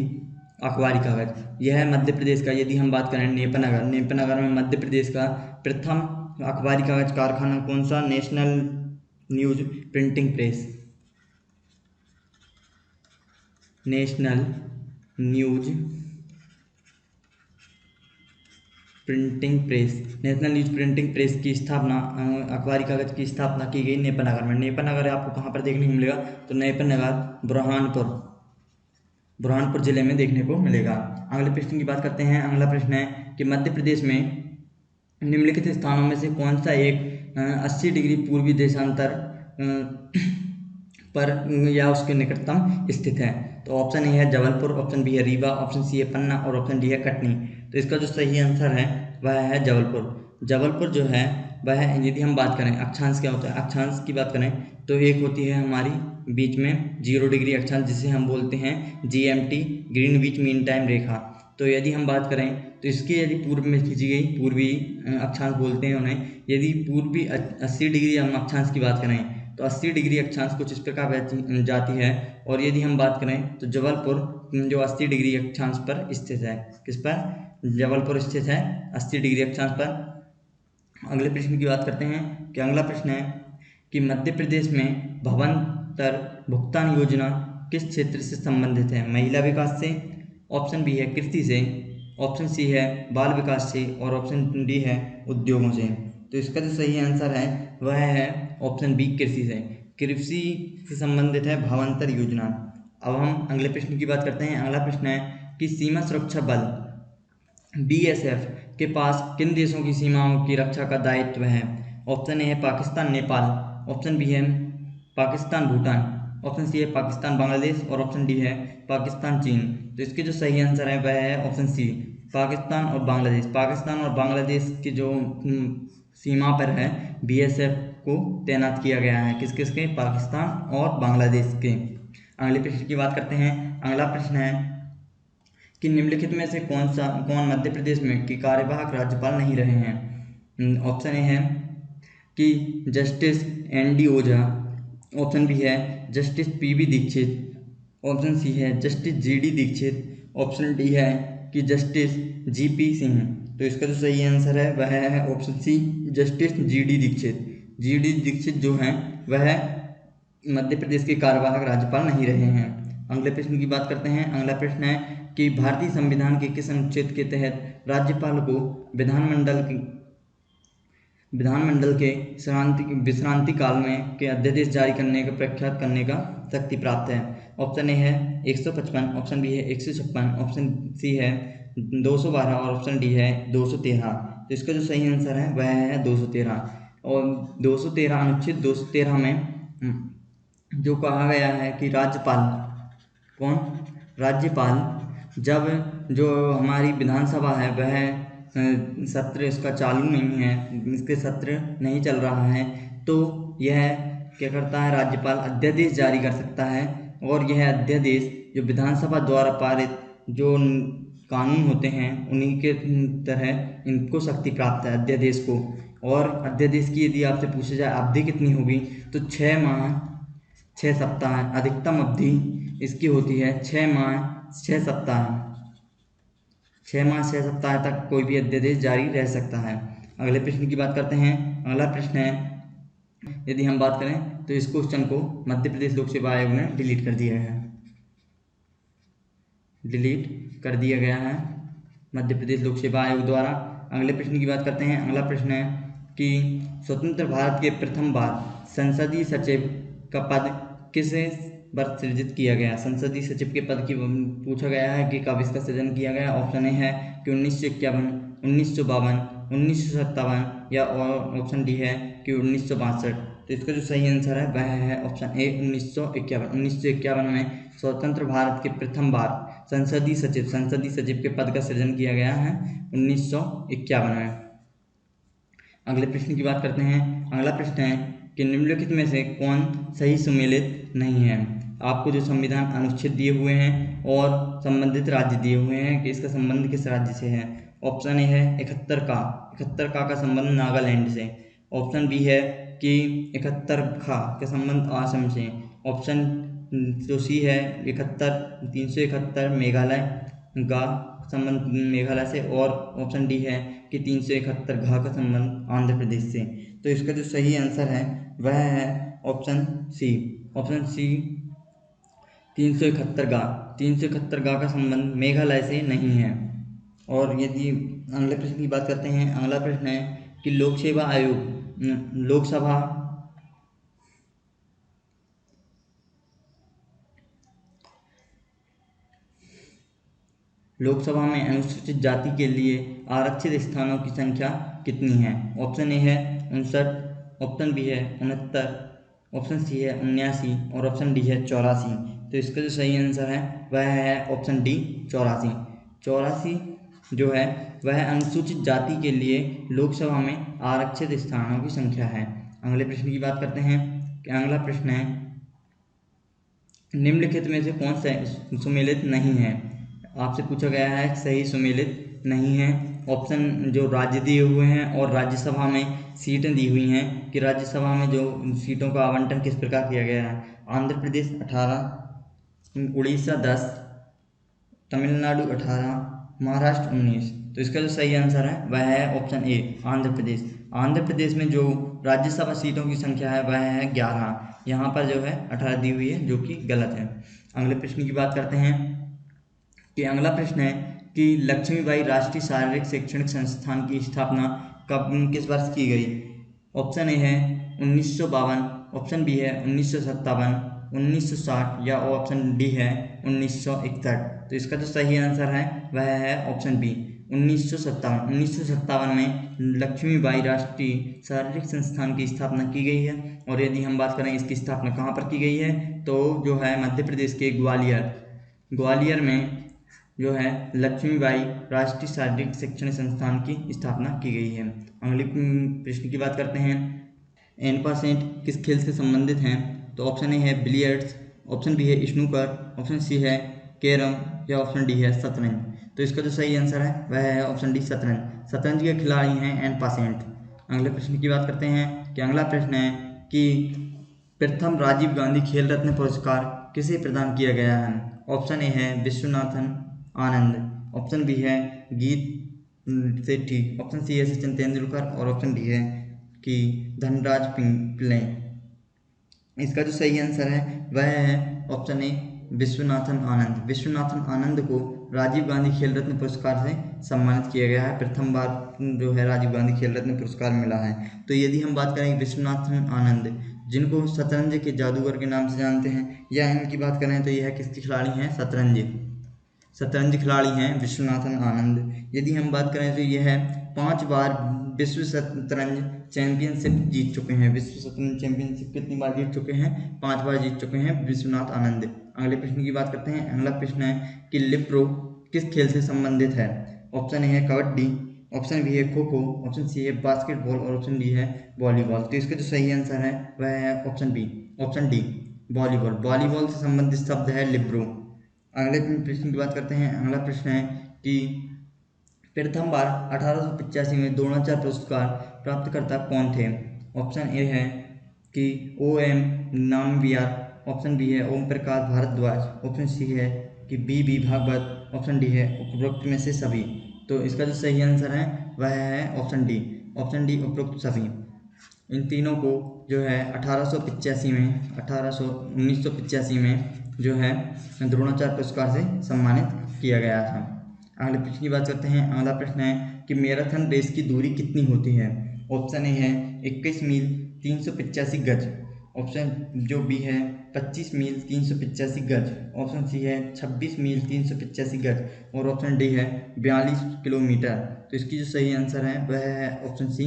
अखबारी कागज। यह है मध्य प्रदेश का, यदि हम बात करें नेपानगर में मध्य प्रदेश का प्रथम अखबारी कागज कारखाना कौन सा, national news printing press. National news printing press की स्थापना, अखबारी कागज की स्थापना की गई नेपानगर में। नेपानगर आपको कहाँ पर देखने को मिलेगा, तो नेपानगर बुरहानपुर जिले में देखने को मिलेगा। अगले प्रश्न की बात करते हैं। अगला प्रश्न है कि मध्य प्रदेश में निम्नलिखित स्थानों में से कौन सा एक 80 डिग्री पूर्वी देशांतर पर या उसके निकटतम स्थित है। तो ऑप्शन ए है जबलपुर, ऑप्शन बी है रीवा, ऑप्शन सी है पन्ना और ऑप्शन डी है कटनी। तो इसका जो सही आंसर है वह है जबलपुर जो है वह, यदि हम बात करें अक्षांश क्या होता है, अक्षांश की बात करें तो एक होती है हमारी बीच में 0 डिग्री अक्षांश, जिसे हम बोलते हैं GMT, ग्रीनविच मीन टाइम रेखा। तो यदि हम बात करें तो इसकी यदि पूर्व में खींची गई, पूर्वी अक्षांश बोलते हैं उन्हें, यदि पूर्वी 80 डिग्री हम अक्षांश की बात करें तो 80 डिग्री अक्षांश कुछ इस प्रकार जाती है। और यदि हम बात करें तो जबलपुर जो 80 डिग्री अक्षांश पर स्थित है, किस पर, जबलपुर स्थित है 80 डिग्री अक्षांश पर। अगले प्रश्न की बात करते हैं कि अगला प्रश्न है कि मध्य प्रदेश में भवंतर भुगतान योजना किस क्षेत्र से संबंधित है। महिला विकास से, ऑप्शन बी है कृषि से, ऑप्शन सी है बाल विकास से और ऑप्शन डी है उद्योगों से। तो इसका जो सही आंसर है वह है ऑप्शन बी, कृषि से संबंधित है भावांतर योजना। अब हम अगले प्रश्न की बात करते हैं। अगला प्रश्न है कि सीमा सुरक्षा बल BSF के पास किन देशों की सीमाओं की रक्षा का दायित्व है। ऑप्शन ए है पाकिस्तान नेपाल, ऑप्शन बी है पाकिस्तान भूटान, ऑप्शन सी है पाकिस्तान बांग्लादेश और ऑप्शन डी है पाकिस्तान चीन। तो इसके जो सही आंसर है वह है ऑप्शन सी, पाकिस्तान और बांग्लादेश की जो सीमा पर है BSF को तैनात किया गया है, किस किस के, पाकिस्तान और बांग्लादेश के। अगले प्रश्न की बात करते हैं। अगला प्रश्न है कि निम्नलिखित में से कौन मध्य प्रदेश में की कार्यवाहक राज्यपाल नहीं रहे हैं। ऑप्शन ए है कि justice ND Ojha, option B है justice PB Dikshit, option C है justice GD Dikshit, option D है कि जस्टिस GP सिंह। तो इसका जो सही आंसर है वह है option C, justice GD Dikshit जो हैं वह मध्य प्रदेश के कार्यवाहक राज्यपाल नहीं रहे हैं। अगले प्रश्न की बात करते हैं। अगला प्रश्न है कि भारतीय संविधान के किस अनुच्छेद के तहत राज्यपाल को विधानमंडल के विश्रांति काल में के अध्यादेश जारी करने का प्रख्यात करने का शक्ति प्राप्त है। ऑप्शन ए है 155, ऑप्शन बी है 156, ऑप्शन सी है 212 और ऑप्शन डी है 213। तो इसका जो सही आंसर है वह है 213। और 213 अनुच्छेद 213 में जो कहा गया है कि राज्यपाल जब जो हमारी विधानसभा है वह सत्र इसका चालू नहीं है, इसके सत्र नहीं चल रहा है, तो यह क्या करता है, राज्यपाल अध्यादेश जारी कर सकता है। और यह अध्यादेश जो विधानसभा द्वारा पारित जो कानून होते हैं उन्हीं के तरह इनको शक्ति प्राप्त है अध्यादेश को। और अध्यादेश की यदि आपसे पूछा जाए अवधि कितनी होगी तो 6 माह 6 सप्ताह, अधिकतम अवधि इसकी होती है 6 माह 6 सप्ताह। 6 माह 6 सप्ताह तक कोई भी अध्यादेश जारी रह सकता है। अगले प्रश्न की बात करते हैं। अगला प्रश्न है यदि हम बात करें तो इस क्वेश्चन को मध्य प्रदेश लोक सेवा आयोग ने डिलीट कर दिया है, डिलीट कर दिया गया है मध्य प्रदेश लोक सेवा आयोग द्वारा। अगले प्रश्न की बात करते हैं। अगला प्रश्न है कि स्वतंत्र भारत के प्रथम बार संसदीय सचिव का पद किस वर्ष सृजित किया गया। संसदीय सचिव के पद की पूछा गया है कि कब इसका सृजन किया गया। ऑप्शन ए है कि 1951, 1952, 1957 या और ऑप्शन डी है कि 1962। तो इसका जो सही आंसर है वह है ऑप्शन ए 1951। 1951 में स्वतंत्र भारत के प्रथम बार संसदीय सचिव के पद का सृजन किया गया है 1951 में। अगले प्रश्न की बात करते हैं। अगला प्रश्न है कि निम्नलिखित में से कौन सही सुमेलित नहीं है। आपको जो संविधान अनुच्छेद दिए हुए हैं और संबंधित राज्य दिए हुए हैं कि इसका संबंध किस राज्य से है। ऑप्शन ए है 71 का संबंध नागालैंड से। ऑप्शन बी है कि 71 का संबंध असम से। ऑप्शन जो सी है 371 मेघालय का संबंध मेघालय से। और ऑप्शन डी है कि 371 का संबंध आंध्र प्रदेश से। तो इसका जो सही आंसर है वह है ऑप्शन सी। ऑप्शन सी 371 का संबंध मेघालय से नहीं है। और यदि अगले प्रश्न की बात करते हैं। अगला प्रश्न है कि लोकसभा में अनुसूचित जाति के लिए आरक्षित स्थानों की संख्या कितनी है। ऑप्शन ए है 59, ऑप्शन बी है 69, ऑप्शन सी है 79 और ऑप्शन डी है 84। तो इसका जो सही आंसर है वह है ऑप्शन डी 84। 84 जो है वह अनुसूचित जाति के लिए लोकसभा में आरक्षित स्थानों की संख्या है। अगले प्रश्न की बात करते हैं कि अगला प्रश्न है निम्नलिखित में से कौन सा सुमेलित नहीं है। आपसे पूछा गया है सही सुमेलित नहीं है। ऑप्शन जो राज्य दिए हुए हैं और राज्यसभा में सीटें दी हुई हैं कि राज्यसभा में जो सीटों का आवंटन किस प्रकार किया गया है। आंध्र प्रदेश 18, उड़ीसा 10, तमिलनाडु 18, महाराष्ट्र 19। तो इसका जो सही आंसर है वह है ऑप्शन ए आंध्र प्रदेश। आंध्र प्रदेश में जो राज्यसभा सीटों की संख्या है वह है 11। यहाँ पर जो है 18 दी हुई है जो कि गलत है। अगले प्रश्न की बात करते हैं कि अगला प्रश्न है कि लक्ष्मीबाई राष्ट्रीय शारीरिक शैक्षणिक संस्थान की स्थापना किस वर्ष की गई। ऑप्शन ए है 1952, ऑप्शन बी है 1957, 1960 या ऑप्शन डी है 1961। तो इसका जो सही आंसर है वह है ऑप्शन बी 1957। 1957 में लक्ष्मीबाई राष्ट्रीय शारीरिक संस्थान की स्थापना की गई है। और यदि हम बात करें इसकी स्थापना कहाँ पर की गई है तो जो है मध्य प्रदेश के ग्वालियर में जो है लक्ष्मीबाई राष्ट्रीय शारीरिक शैक्षणिक संस्थान की स्थापना की गई है। अगले प्रश्न की बात करते हैं। एन% किस खेल से संबंधित हैं। तो ऑप्शन ए है बिलियर्ड्स, ऑप्शन बी है स्नूकर, ऑप्शन सी है कैरम या ऑप्शन डी है शतरंज। तो इसका जो सही आंसर है वह है ऑप्शन डी शतरंज। शतरंज के खिलाड़ी हैं एन%। अगले प्रश्न की बात करते हैं कि अगला प्रश्न है कि प्रथम राजीव गांधी खेल रत्न पुरस्कार किसे प्रदान किया गया है। ऑप्शन ए है विश्वनाथन आनंद, ऑप्शन बी है गीत सेठी, ऑप्शन सी है सचिन तेंदुलकर और ऑप्शन डी है कि धनराज पिल्ले। इसका जो सही आंसर है वह है ऑप्शन ए विश्वनाथन आनंद। विश्वनाथन आनंद को राजीव गांधी खेल रत्न पुरस्कार से सम्मानित किया गया है। प्रथम बार जो है राजीव गांधी खेल रत्न पुरस्कार मिला है। तो यदि हम बात करें विश्वनाथन आनंद जिनको शतरंज के जादूगर के नाम से जानते हैं या इनकी बात करें तो यह किसके खिलाड़ी हैं शतरंज खिलाड़ी हैं विश्वनाथन आनंद। यदि हम बात करें तो यह 5 बार विश्व शतरंज चैंपियनशिप जीत चुके हैं। विश्व शतरंज चैंपियनशिप कितनी बार जीत चुके हैं 5 बार जीत चुके हैं विश्वनाथ आनंद। अगले प्रश्न की बात करते हैं। अगला प्रश्न है कि लिप्रो किस खेल से संबंधित है। ऑप्शन ए है कबड्डी, ऑप्शन बी है खो खो, ऑप्शन सी है बास्केटबॉल और ऑप्शन डी है वॉलीबॉल। तो इसका जो सही आंसर है वह है ऑप्शन डी वॉलीबॉल। वॉलीबॉल से संबंधित शब्द है लिब्रो। अगले प्रश्न की बात करते हैं। अगला प्रश्न है कि प्रथम बार 1885 में द्रोणाचार्य पुरस्कार प्राप्तकर्ता कौन थे। ऑप्शन ए है कि OM नामवियार, ऑप्शन बी है ओम प्रकाश भारद्वाज, ऑप्शन सी है कि BB भागवत, ऑप्शन डी है उपरोक्त में से सभी। तो इसका जो सही आंसर है वह है ऑप्शन डी उपरोक्त सभी। इन तीनों को जो है 1985 में जो है द्रोणाचार्य पुरस्कार से सम्मानित किया गया था। अगले प्रश्न की बात करते हैं। अगला प्रश्न है कि मैराथन रेस की दूरी कितनी होती है। ऑप्शन ए है 21 मील 385 गज, ऑप्शन जो बी है 25 मील 385 गज, ऑप्शन सी है 26 मील 385 गज और ऑप्शन डी है 42 किलोमीटर। तो इसकी जो सही आंसर है वह है ऑप्शन सी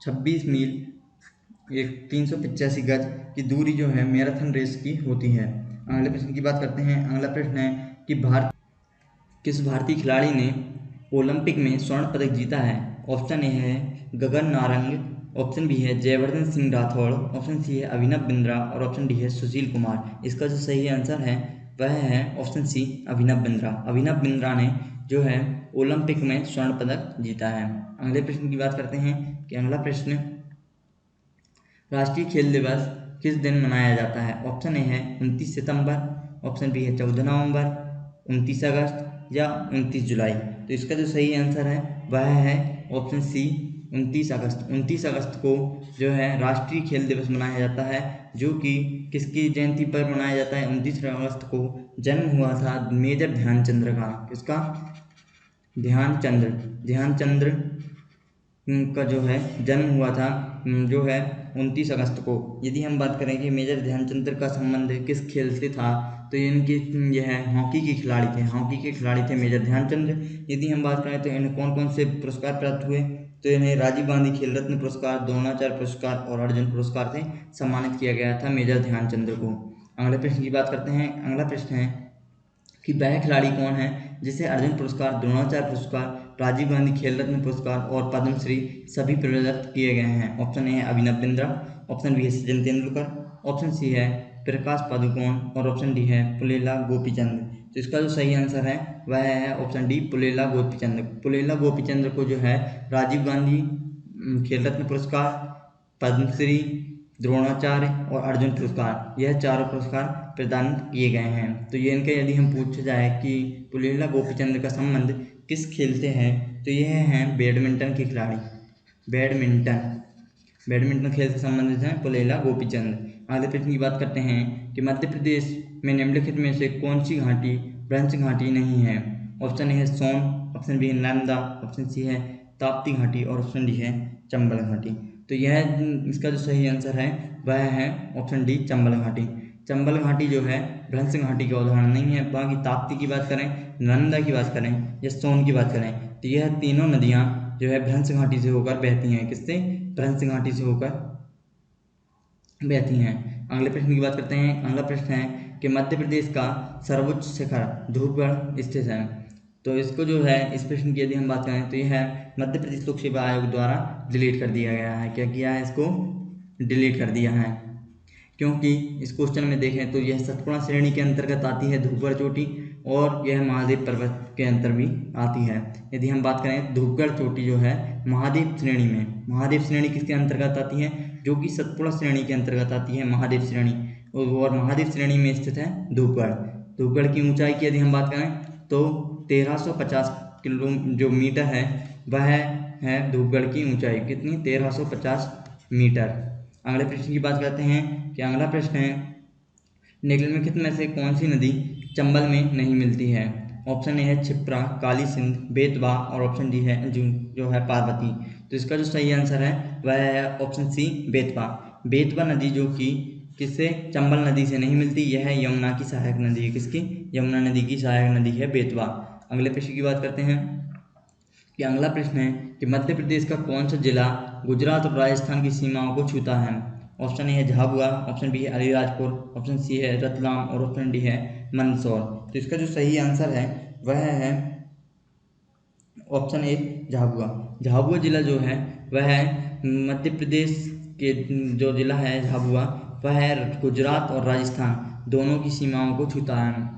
26 मील 385 गज की दूरी जो है मैराथन रेस की होती है। अगले प्रश्न की बात करते हैं। अगला प्रश्न है कि किस भारतीय खिलाड़ी ने ओलंपिक में स्वर्ण पदक जीता है। ऑप्शन ए है गगन नारंग, ऑप्शन बी है जयवर्धन सिंह राठौड़, ऑप्शन सी है अभिनव बिंद्रा और ऑप्शन डी है सुशील कुमार। इसका जो सही आंसर है वह है ऑप्शन सी अभिनव बिंद्रा। अभिनव बिंद्रा ने जो है ओलंपिक में स्वर्ण पदक जीता है। अगले प्रश्न की बात करते हैं कि अगला प्रश्न राष्ट्रीय खेल दिवस किस दिन मनाया जाता है। ऑप्शन ए है 29 सितंबर, ऑप्शन बी है 14 नवंबर, 29 अगस्त या 29 जुलाई। तो इसका जो सही आंसर है वह है ऑप्शन सी 29 अगस्त। 29 अगस्त को जो है राष्ट्रीय खेल दिवस मनाया जाता है, जो कि किसकी जयंती पर मनाया जाता है। 29 अगस्त को जन्म हुआ था मेजर ध्यानचंद्र का। किसका? ध्यानचंद्र का जो है जन्म हुआ था जो है 29 अगस्त को। यदि हम बात करें कि मेजर ध्यानचंद्र का संबंध किस खेल से था, तो यह हॉकी के खिलाड़ी थे मेजर ध्यानचंद्र। यदि हम बात करें तो इन्हें कौन कौन से पुरस्कार प्राप्त हुए, तो इन्हें राजीव गांधी खेल रत्न पुरस्कार, द्रोणाचार्य पुरस्कार और अर्जुन पुरस्कार से सम्मानित किया गया था मेजर ध्यानचंद्र को। अगले प्रश्न की बात करते हैं। अगला प्रश्न है कि वह खिलाड़ी कौन है जिसे अर्जुन पुरस्कार, द्रोणाचार्य पुरस्कार, राजीव गांधी खेल रत्न पुरस्कार और पद्मश्री सभी प्रदत्त किए गए हैं। ऑप्शन ए है अभिनव बिंद्रा, ऑप्शन बी है सचिन तेंदुलकर, ऑप्शन सी है प्रकाश पादुकोण और ऑप्शन डी है पुलेला गोपीचंद। तो इसका जो सही आंसर है वह है ऑप्शन डी पुलेला गोपीचंद। पुलेला गोपीचंद को जो है राजीव गांधी खेल रत्न पुरस्कार, पद्मश्री, द्रोणाचार्य और अर्जुन पुरस्कार, यह चारों पुरस्कार प्रदान किए गए हैं। तो ये इनका यदि हम पूछा जाए कि पुलेला गोपीचंद का संबंध किस खेल से है, तो यह हैं बैडमिंटन के खिलाड़ी। बैडमिंटन खेल से संबंधित हैं पुलेला गोपीचंद। अगले प्रश्न की बात करते हैं कि मध्य प्रदेश में निम्नलिखित में से कौन सी घाटी भ्रंश घाटी नहीं है। ऑप्शन ए है सोन, ऑप्शन बी है नर्मदा, ऑप्शन सी है ताप्ती घाटी और ऑप्शन डी है चंबल घाटी। तो यह इसका जो सही आंसर है वह है ऑप्शन डी चंबल घाटी। चंबल घाटी जो है भ्रंश घाटी का उदाहरण नहीं है। बाकी ताप्ती की बात करें, नर्मदा की बात करें या सोन की बात करें, तो यह तीनों नदियाँ जो है भ्रंश घाटी से होकर बहती हैं। किससे? भ्रंश घाटी से होकर बहती हैं। अगले प्रश्न की बात करते हैं। अगला प्रश्न है कि मध्य प्रदेश का सर्वोच्च शिखर धूपगढ़ स्थित है। तो इसको जो है इस प्रश्न की यदि हम बात करें तो यह है मध्य प्रदेश लोक सेवा आयोग द्वारा डिलीट कर दिया गया है। क्या किया है? इसको डिलीट कर दिया है, क्योंकि इस क्वेश्चन में देखें तो यह सतपुड़ा श्रेणी के अंतर्गत आती है धूपगढ़ चोटी, और यह महादेव पर्वत के अंतर भी आती है। यदि हम बात करें धूपगढ़ चोटी जो है महादेव श्रेणी में, महादेव श्रेणी किसके अंतर्गत आती है? जो कि सतपुड़ा श्रेणी के अंतर्गत आती है महादेव श्रेणी, और महादेव श्रेणी में स्थित है धूपगढ़। धूपगढ़ की ऊंचाई की यदि हम बात करें तो 1350 किलो जो मीटर है वह है धूपगढ़ की ऊंचाई। कितनी? 1350 मीटर। अगले प्रश्न की बात करते हैं कि अगला प्रश्न है निम्नलिखित में से कौन सी नदी चंबल में नहीं मिलती है। ऑप्शन ए है क्षिप्रा, काली सिंध, बेतवा और ऑप्शन डी है जो है पार्वती। तो इसका जो सही आंसर है वह है ऑप्शन सी बेतवा। बेतवा नदी जो कि किससे? चंबल नदी से नहीं मिलती, यह है यमुना की सहायक नदी है। किसकी? यमुना नदी की सहायक नदी है बेतवा। अगले प्रश्न की बात करते हैं कि अगला प्रश्न है कि मध्य प्रदेश का कौन सा जिला गुजरात और राजस्थान की सीमाओं को छूता है। ऑप्शन ए है झाबुआ, ऑप्शन बी है अलीराजपुर, ऑप्शन सी है रतलाम और ऑप्शन डी है मंदसौर। तो इसका जो सही आंसर है वह है ऑप्शन ए झाबुआ। झाबुआ जिला जो है वह मध्य प्रदेश के जो जिला है झाबुआ वह है गुजरात और राजस्थान दोनों की सीमाओं को छूता है।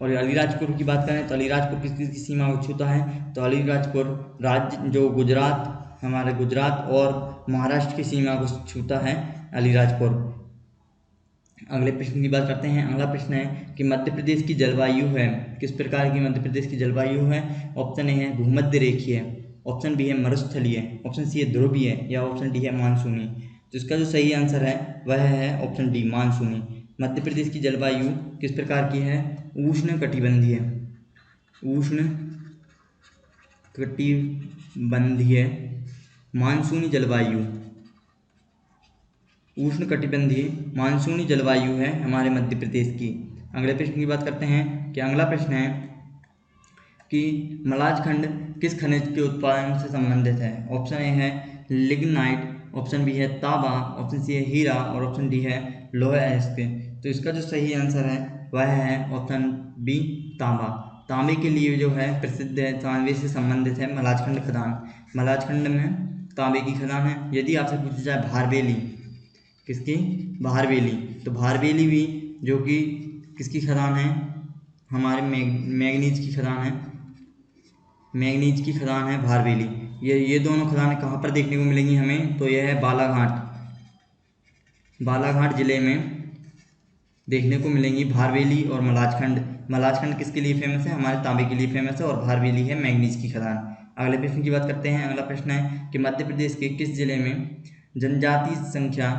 और अलीराजपुर की बात करें तो अलीराजपुर किसकी सीमा को छूता है? तो अलीराजपुर राज्य जो गुजरात, हमारे गुजरात और महाराष्ट्र की सीमा को छूता है अलीराजपुर। अगले प्रश्न की बात करते हैं। अगला प्रश्न है कि मध्य प्रदेश की जलवायु है किस प्रकार की? मध्य प्रदेश की जलवायु है ऑप्शन ए है भूमध्य रेखीय, ऑप्शन बी है मरुस्थलीय, ऑप्शन सी है ध्रुवीय या ऑप्शन डी है मानसूनी। तो इसका जो सही आंसर है वह है ऑप्शन डी, मानसूनी। मध्य प्रदेश की जलवायु किस प्रकार की है? उष्ण कटिबंधीय। उष्ण कटिबंधीय मानसूनी जलवायु, उष्ण कटिबंधीय मानसूनी जलवायु है हमारे मध्य प्रदेश की। अगले प्रश्न की बात करते हैं कि अगला प्रश्न है कि मलाज खंड किस खनिज के उत्पादन से संबंधित है? ऑप्शन ए है लिग्नाइट, ऑप्शन बी है तांबा, ऑप्शन सी है हीरा और ऑप्शन डी है लोहा अयस्क। तो इसका जो सही आंसर है वह है ऑप्शन बी, तांबा। तांबे के लिए जो है प्रसिद्ध है, तांबे से संबंधित है मलाजखंड खदान। मलाजखंड में तांबे की खदान है। यदि आपसे पूछा जाए भारवेली किसकी? भारवेली, तो भारवेली भी जो कि किसकी खदान है? हमारे मैग्नीज की खदान है। मैग्नीज की खदान है भारवेली। ये दोनों खदानें कहाँ पर देखने को मिलेंगी हमें? तो यह है बालाघाट, बालाघाट जिले में देखने को मिलेंगी भारवेली और मलाजखंड। मलाजखंड किसके लिए फेमस है? हमारे तांबे के लिए फेमस है, और भारवेली है मैग्नीज की खदान। अगले प्रश्न की बात करते हैं। अगला प्रश्न है कि मध्य प्रदेश के किस जिले में जनजाति संख्या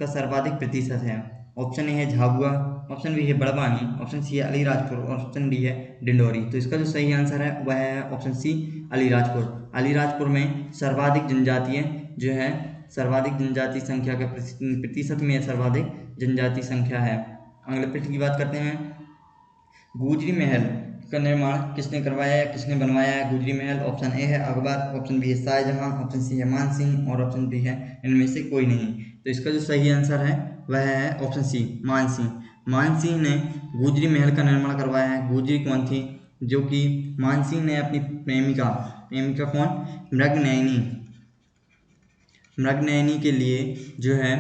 का सर्वाधिक प्रतिशत है? ऑप्शन ए है झाबुआ, ऑप्शन बी है बड़वानी, ऑप्शन सी है अलीराजपुर और ऑप्शन डी है डिंडोरी। तो इसका जो सही आंसर है वह है ऑप्शन सी, अलीराजपुर। अलीराजपुर में सर्वाधिक जनजातीय जो है, सर्वाधिक जनजाति संख्या का प्रतिशत में सर्वाधिक जनजाति संख्या है। अगले प्रश्न की बात करते हैं। गुजरी महल का निर्माण किसने करवाया है, किसने बनवाया है गुजरी महल? ऑप्शन ए है अकबर, ऑप्शन बी है शाहजहां, ऑप्शन सी है मानसिंह और ऑप्शन डी है इनमें से कोई नहीं। तो इसका जो सही आंसर है वह है ऑप्शन सी, मानसिंह। मानसिंह ने गुजरी महल का निर्माण करवाया है। गुजरी कौन थी? जो कि मानसिंह ने अपनी प्रेमिका, प्रेमिका कौन? मृगनयनी, मृगनयनी के लिए जो है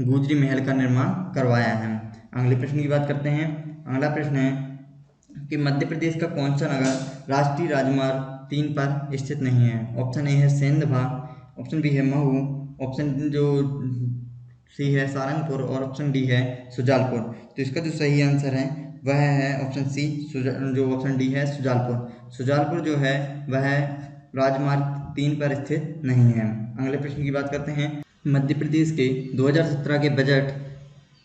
गुजरी महल का निर्माण करवाया है। अगले प्रश्न की बात करते हैं। अगला प्रश्न है कि मध्य प्रदेश का कौन सा नगर राष्ट्रीय राजमार्ग 3 पर स्थित नहीं है? ऑप्शन ए है सेंधवा, ऑप्शन बी है महू, ऑप्शन जो सी है सारंगपुर और ऑप्शन डी है सुजालपुर। तो इसका जो सही आंसर है वह है ऑप्शन सी, जो ऑप्शन डी है सुजालपुर। सुजालपुर जो है वह राजमार्ग 3 पर स्थित नहीं है। अगले प्रश्न की बात करते हैं। मध्य प्रदेश के 2017 के बजट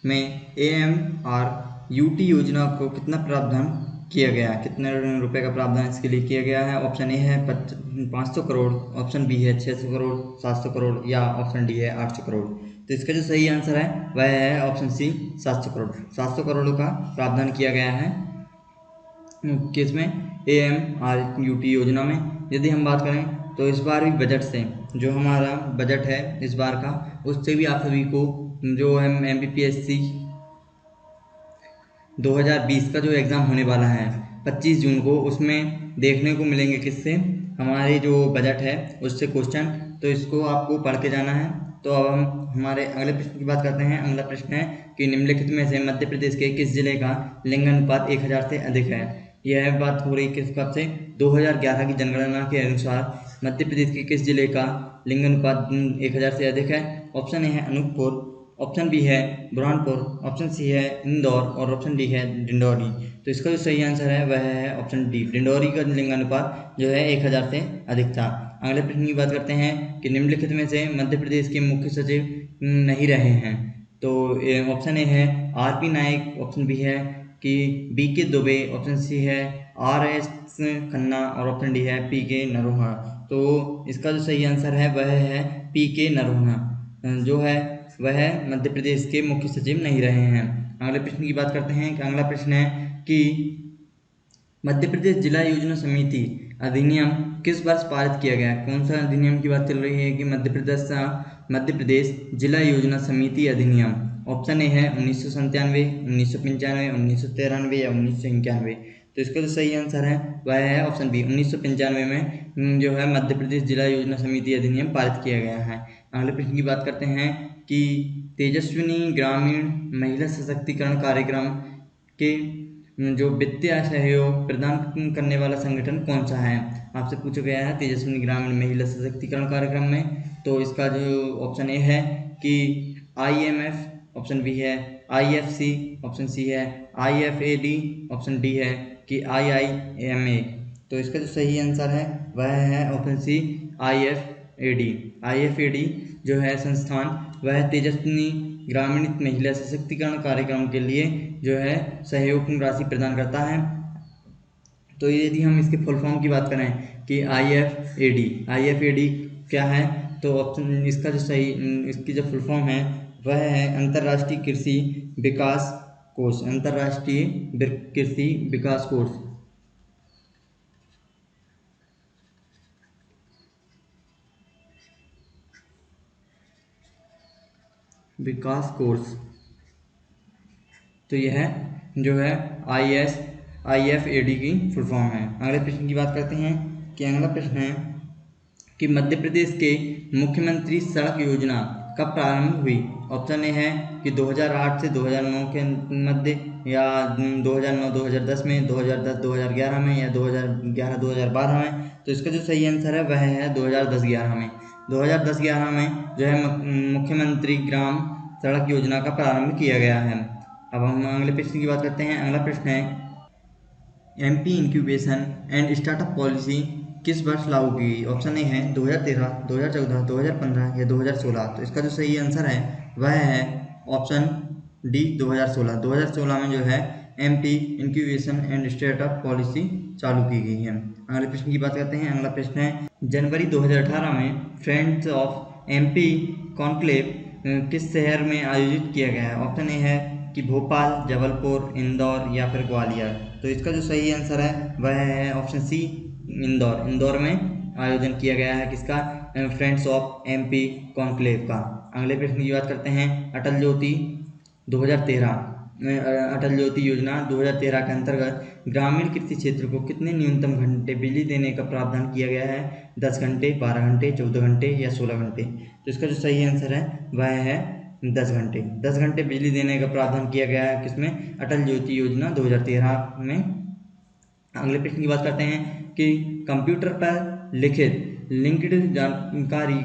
में AMRUT योजना को कितना प्रावधान किया गया? कितने रुपए का प्रावधान इसके लिए किया गया है? ऑप्शन ए है 500 करोड़, ऑप्शन बी है 600 करोड़, 700 करोड़ या ऑप्शन डी है 800 करोड़। तो इसका जो सही आंसर है वह है ऑप्शन सी, 700 करोड़। 700 करोड़ का प्रावधान किया गया है किसमें? AMRUT योजना में। यदि हम बात करें तो इस बार भी बजट से, जो हमारा बजट है इस बार का, उससे भी आप सभी को जो है MPPSC 2020 का जो एग्ज़ाम होने वाला है 25 जून को, उसमें देखने को मिलेंगे किससे? हमारे जो बजट है उससे क्वेश्चन। तो इसको आपको पढ़ के जाना है। तो अब हम हमारे अगले प्रश्न की बात करते हैं। अगला प्रश्न है कि निम्नलिखित में से मध्य प्रदेश के किस जिले का लिंग अनुपात 1000 से अधिक है? यह बात हो रही किस बात से? 2011 की जनगणना के अनुसार मध्य प्रदेश के किस जिले का लिंग अनुपात 1000 से अधिक है? ऑप्शन ए है अनूपपुर, ऑप्शन बी है बुरहानपुर, ऑप्शन सी है इंदौर और ऑप्शन डी है डिंडोरी। तो इसका जो सही आंसर है वह है ऑप्शन डी, डिंडोरी का लिंग अनुपात जो है 1000 से अधिक था। अगले प्रश्न की बात करते हैं कि निम्नलिखित में से मध्य प्रदेश के मुख्य सचिव नहीं रहे हैं। तो ऑप्शन ए है RP नायक, ऑप्शन बी है कि BK दुबे, ऑप्शन सी है RS खन्ना और ऑप्शन डी है PK नरोहा। तो इसका जो सही आंसर है वह है PK नरोहा, जो है वह मध्य प्रदेश के मुख्य सचिव नहीं रहे हैं। अगले प्रश्न की बात करते हैं कि अगला प्रश्न है कि मध्य प्रदेश जिला योजना समिति अधिनियम किस वर्ष पारित किया गया? कौन सा अधिनियम की बात चल रही है कि मध्य प्रदेश जिला योजना समिति अधिनियम? ऑप्शन ए है 1997, 1995, 1993 या 1991। तो इसका जो सही आंसर है वह है ऑप्शन बी, 1995 में जो है मध्य प्रदेश जिला योजना समिति अधिनियम पारित किया गया है। अगले प्रश्न की बात करते हैं कि तेजस्विनी ग्रामीण महिला सशक्तिकरण कार्यक्रम के जो वित्तीय सहयोग प्रदान करने वाला संगठन कौन सा है? आपसे पूछा गया है तेजस्विनी ग्रामीण महिला सशक्तिकरण कार्यक्रम में। तो इसका जो ऑप्शन ए है कि IMF, ऑप्शन बी है IFC, ऑप्शन सी है IFAD, ऑप्शन डी है कि IIMA। तो इसका जो सही आंसर है वह है ऑप्शन सी, IFAD। IFAD जो है संस्थान वह तेजस्विनी ग्रामीण महिला सशक्तिकरण कार्यक्रम के लिए जो है सहयोग राशि प्रदान करता है। तो यदि हम इसके फुल फॉर्म की बात करें कि IFAD क्या है, तो ऑप्शन इसका जो सही इसकी जो फुल फॉर्म है वह है अंतर्राष्ट्रीय कृषि विकास कोष। अंतर्राष्ट्रीय कृषि विकास कोष। विकास कोर्स। तो यह जो है IFAD की फुल फॉर्म है। अगले प्रश्न की बात करते हैं कि अगला प्रश्न है कि मध्य प्रदेश के मुख्यमंत्री सड़क योजना कब प्रारंभ हुई। ऑप्शन ए है कि 2008 से 2009 के मध्य, या 2009-2010 में, 2010-2011 में, या 2011-2012 में। तो इसका जो सही आंसर है वह है 2010-11 में। 2010-11 में जो है मुख्यमंत्री ग्राम सड़क योजना का प्रारंभ किया गया है। अब हम अगले प्रश्न की बात करते हैं। अगला प्रश्न है MP incubation and startup policy किस वर्ष लागू की गई। ऑप्शन ए है 2013, 2014, 2015 या 2016। तो इसका जो सही आंसर है वह है ऑप्शन डी 2016। 2016 में जो है MP incubation and startup policy चालू की गई है। अगले प्रश्न की बात करते हैं। अगला प्रश्न है जनवरी 2018 में फ्रेंड्स ऑफ MP कॉन्क्लेव किस शहर में आयोजित किया गया है। ऑप्शन ए है कि भोपाल, जबलपुर, इंदौर या फिर ग्वालियर। तो इसका जो सही आंसर है वह है ऑप्शन सी इंदौर। इंदौर में आयोजन किया गया है किसका, फ्रेंड्स ऑफ MP कॉन्क्लेव का। अगले प्रश्न की बात करते हैं अटल ज्योति 2013। अटल ज्योति योजना 2013 के अंतर्गत ग्रामीण कृषि क्षेत्र को कितने न्यूनतम घंटे बिजली देने का प्रावधान किया गया है। 10 घंटे, 12 घंटे, 14 घंटे या 16 घंटे। तो इसका जो सही आंसर है वह है 10 घंटे। 10 घंटे बिजली देने का प्रावधान किया गया है किसमें, अटल ज्योति योजना 2013 में। अगले प्रश्न की बात करते हैं कि कंप्यूटर पर लिखित लिंक्ड जानकारी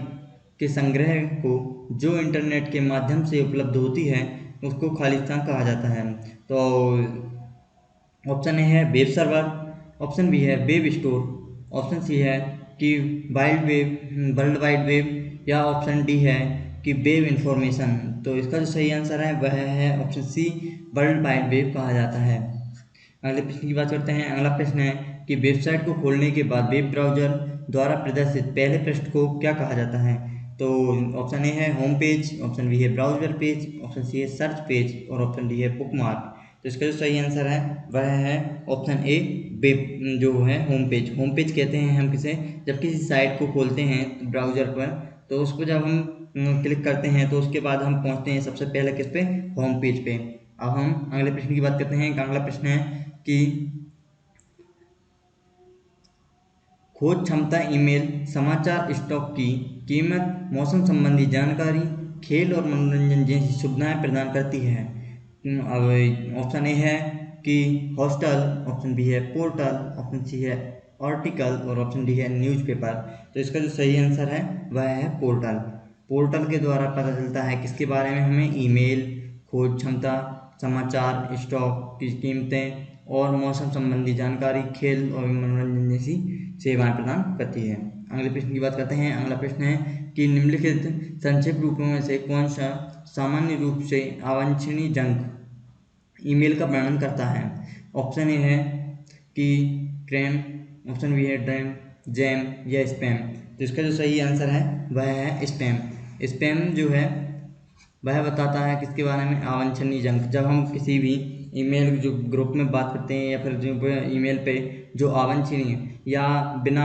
के संग्रह को जो इंटरनेट के माध्यम से उपलब्ध होती है उसको खालिस्तान कहा जाता है। तो ऑप्शन ए है वेब सर्वर, ऑप्शन बी है वेब स्टोर, ऑप्शन सी है कि वर्ल्ड वाइड वेब, या ऑप्शन डी है कि वेब इंफॉर्मेशन। तो इसका जो सही आंसर है वह है option C world wide web कहा जाता है। अगले प्रश्न की बात करते हैं। अगला प्रश्न है कि वेबसाइट को खोलने के बाद वेब ब्राउजर द्वारा प्रदर्शित पहले पृष्ठ को क्या कहा जाता है। तो ऑप्शन ए है होम पेज, ऑप्शन बी है ब्राउजर पेज, ऑप्शन सी है सर्च पेज और ऑप्शन डी है बुकमार्क। तो इसका जो सही आंसर है वह है ऑप्शन ए वेब जो है होम पेज। होम पेज कहते हैं हम किसे, जब किसी साइट को खोलते हैं ब्राउजर पर, तो उसको जब हम क्लिक करते हैं तो उसके बाद हम पहुंचते हैं सबसे पहले किस पे, होम पेज पे। अब हम अगले प्रश्न की बात करते हैं। अगला प्रश्न है कि खोज क्षमता ईमेल समाचार स्टॉक की कीमत, मौसम संबंधी जानकारी, खेल और मनोरंजन जैसी सुविधाएं प्रदान करती है। अब ऑप्शन ए है कि हॉस्टल, ऑप्शन बी है पोर्टल, ऑप्शन सी है आर्टिकल और ऑप्शन डी है न्यूज़पेपर। तो इसका जो सही आंसर है वह है पोर्टल। पोर्टल के द्वारा पता चलता है किसके बारे में हमें, ईमेल, खोज क्षमता, समाचार, स्टॉक की कीमतें और मौसम संबंधी जानकारी, खेल और मनोरंजन जैसी सेवाएं प्रदान करती है। अगले प्रश्न की बात करते हैं। अगला प्रश्न है कि निम्नलिखित संक्षिप्त रूपों में से कौन सा सामान्य रूप से अवांछनीय जंक ईमेल का वर्णन करता है। ऑप्शन ए है कि ट्रैम, ऑप्शन बी है ड्रैम, जैम या स्पैम। तो इसका जो सही आंसर है वह है स्पैम। स्पैम जो है वह बताता है किसके बारे में, अवांछनीय जंक। जब हम किसी भी ईमेल जो ग्रुप में बात करते हैं या फिर जो ईमेल पे जो अवांछनीय या बिना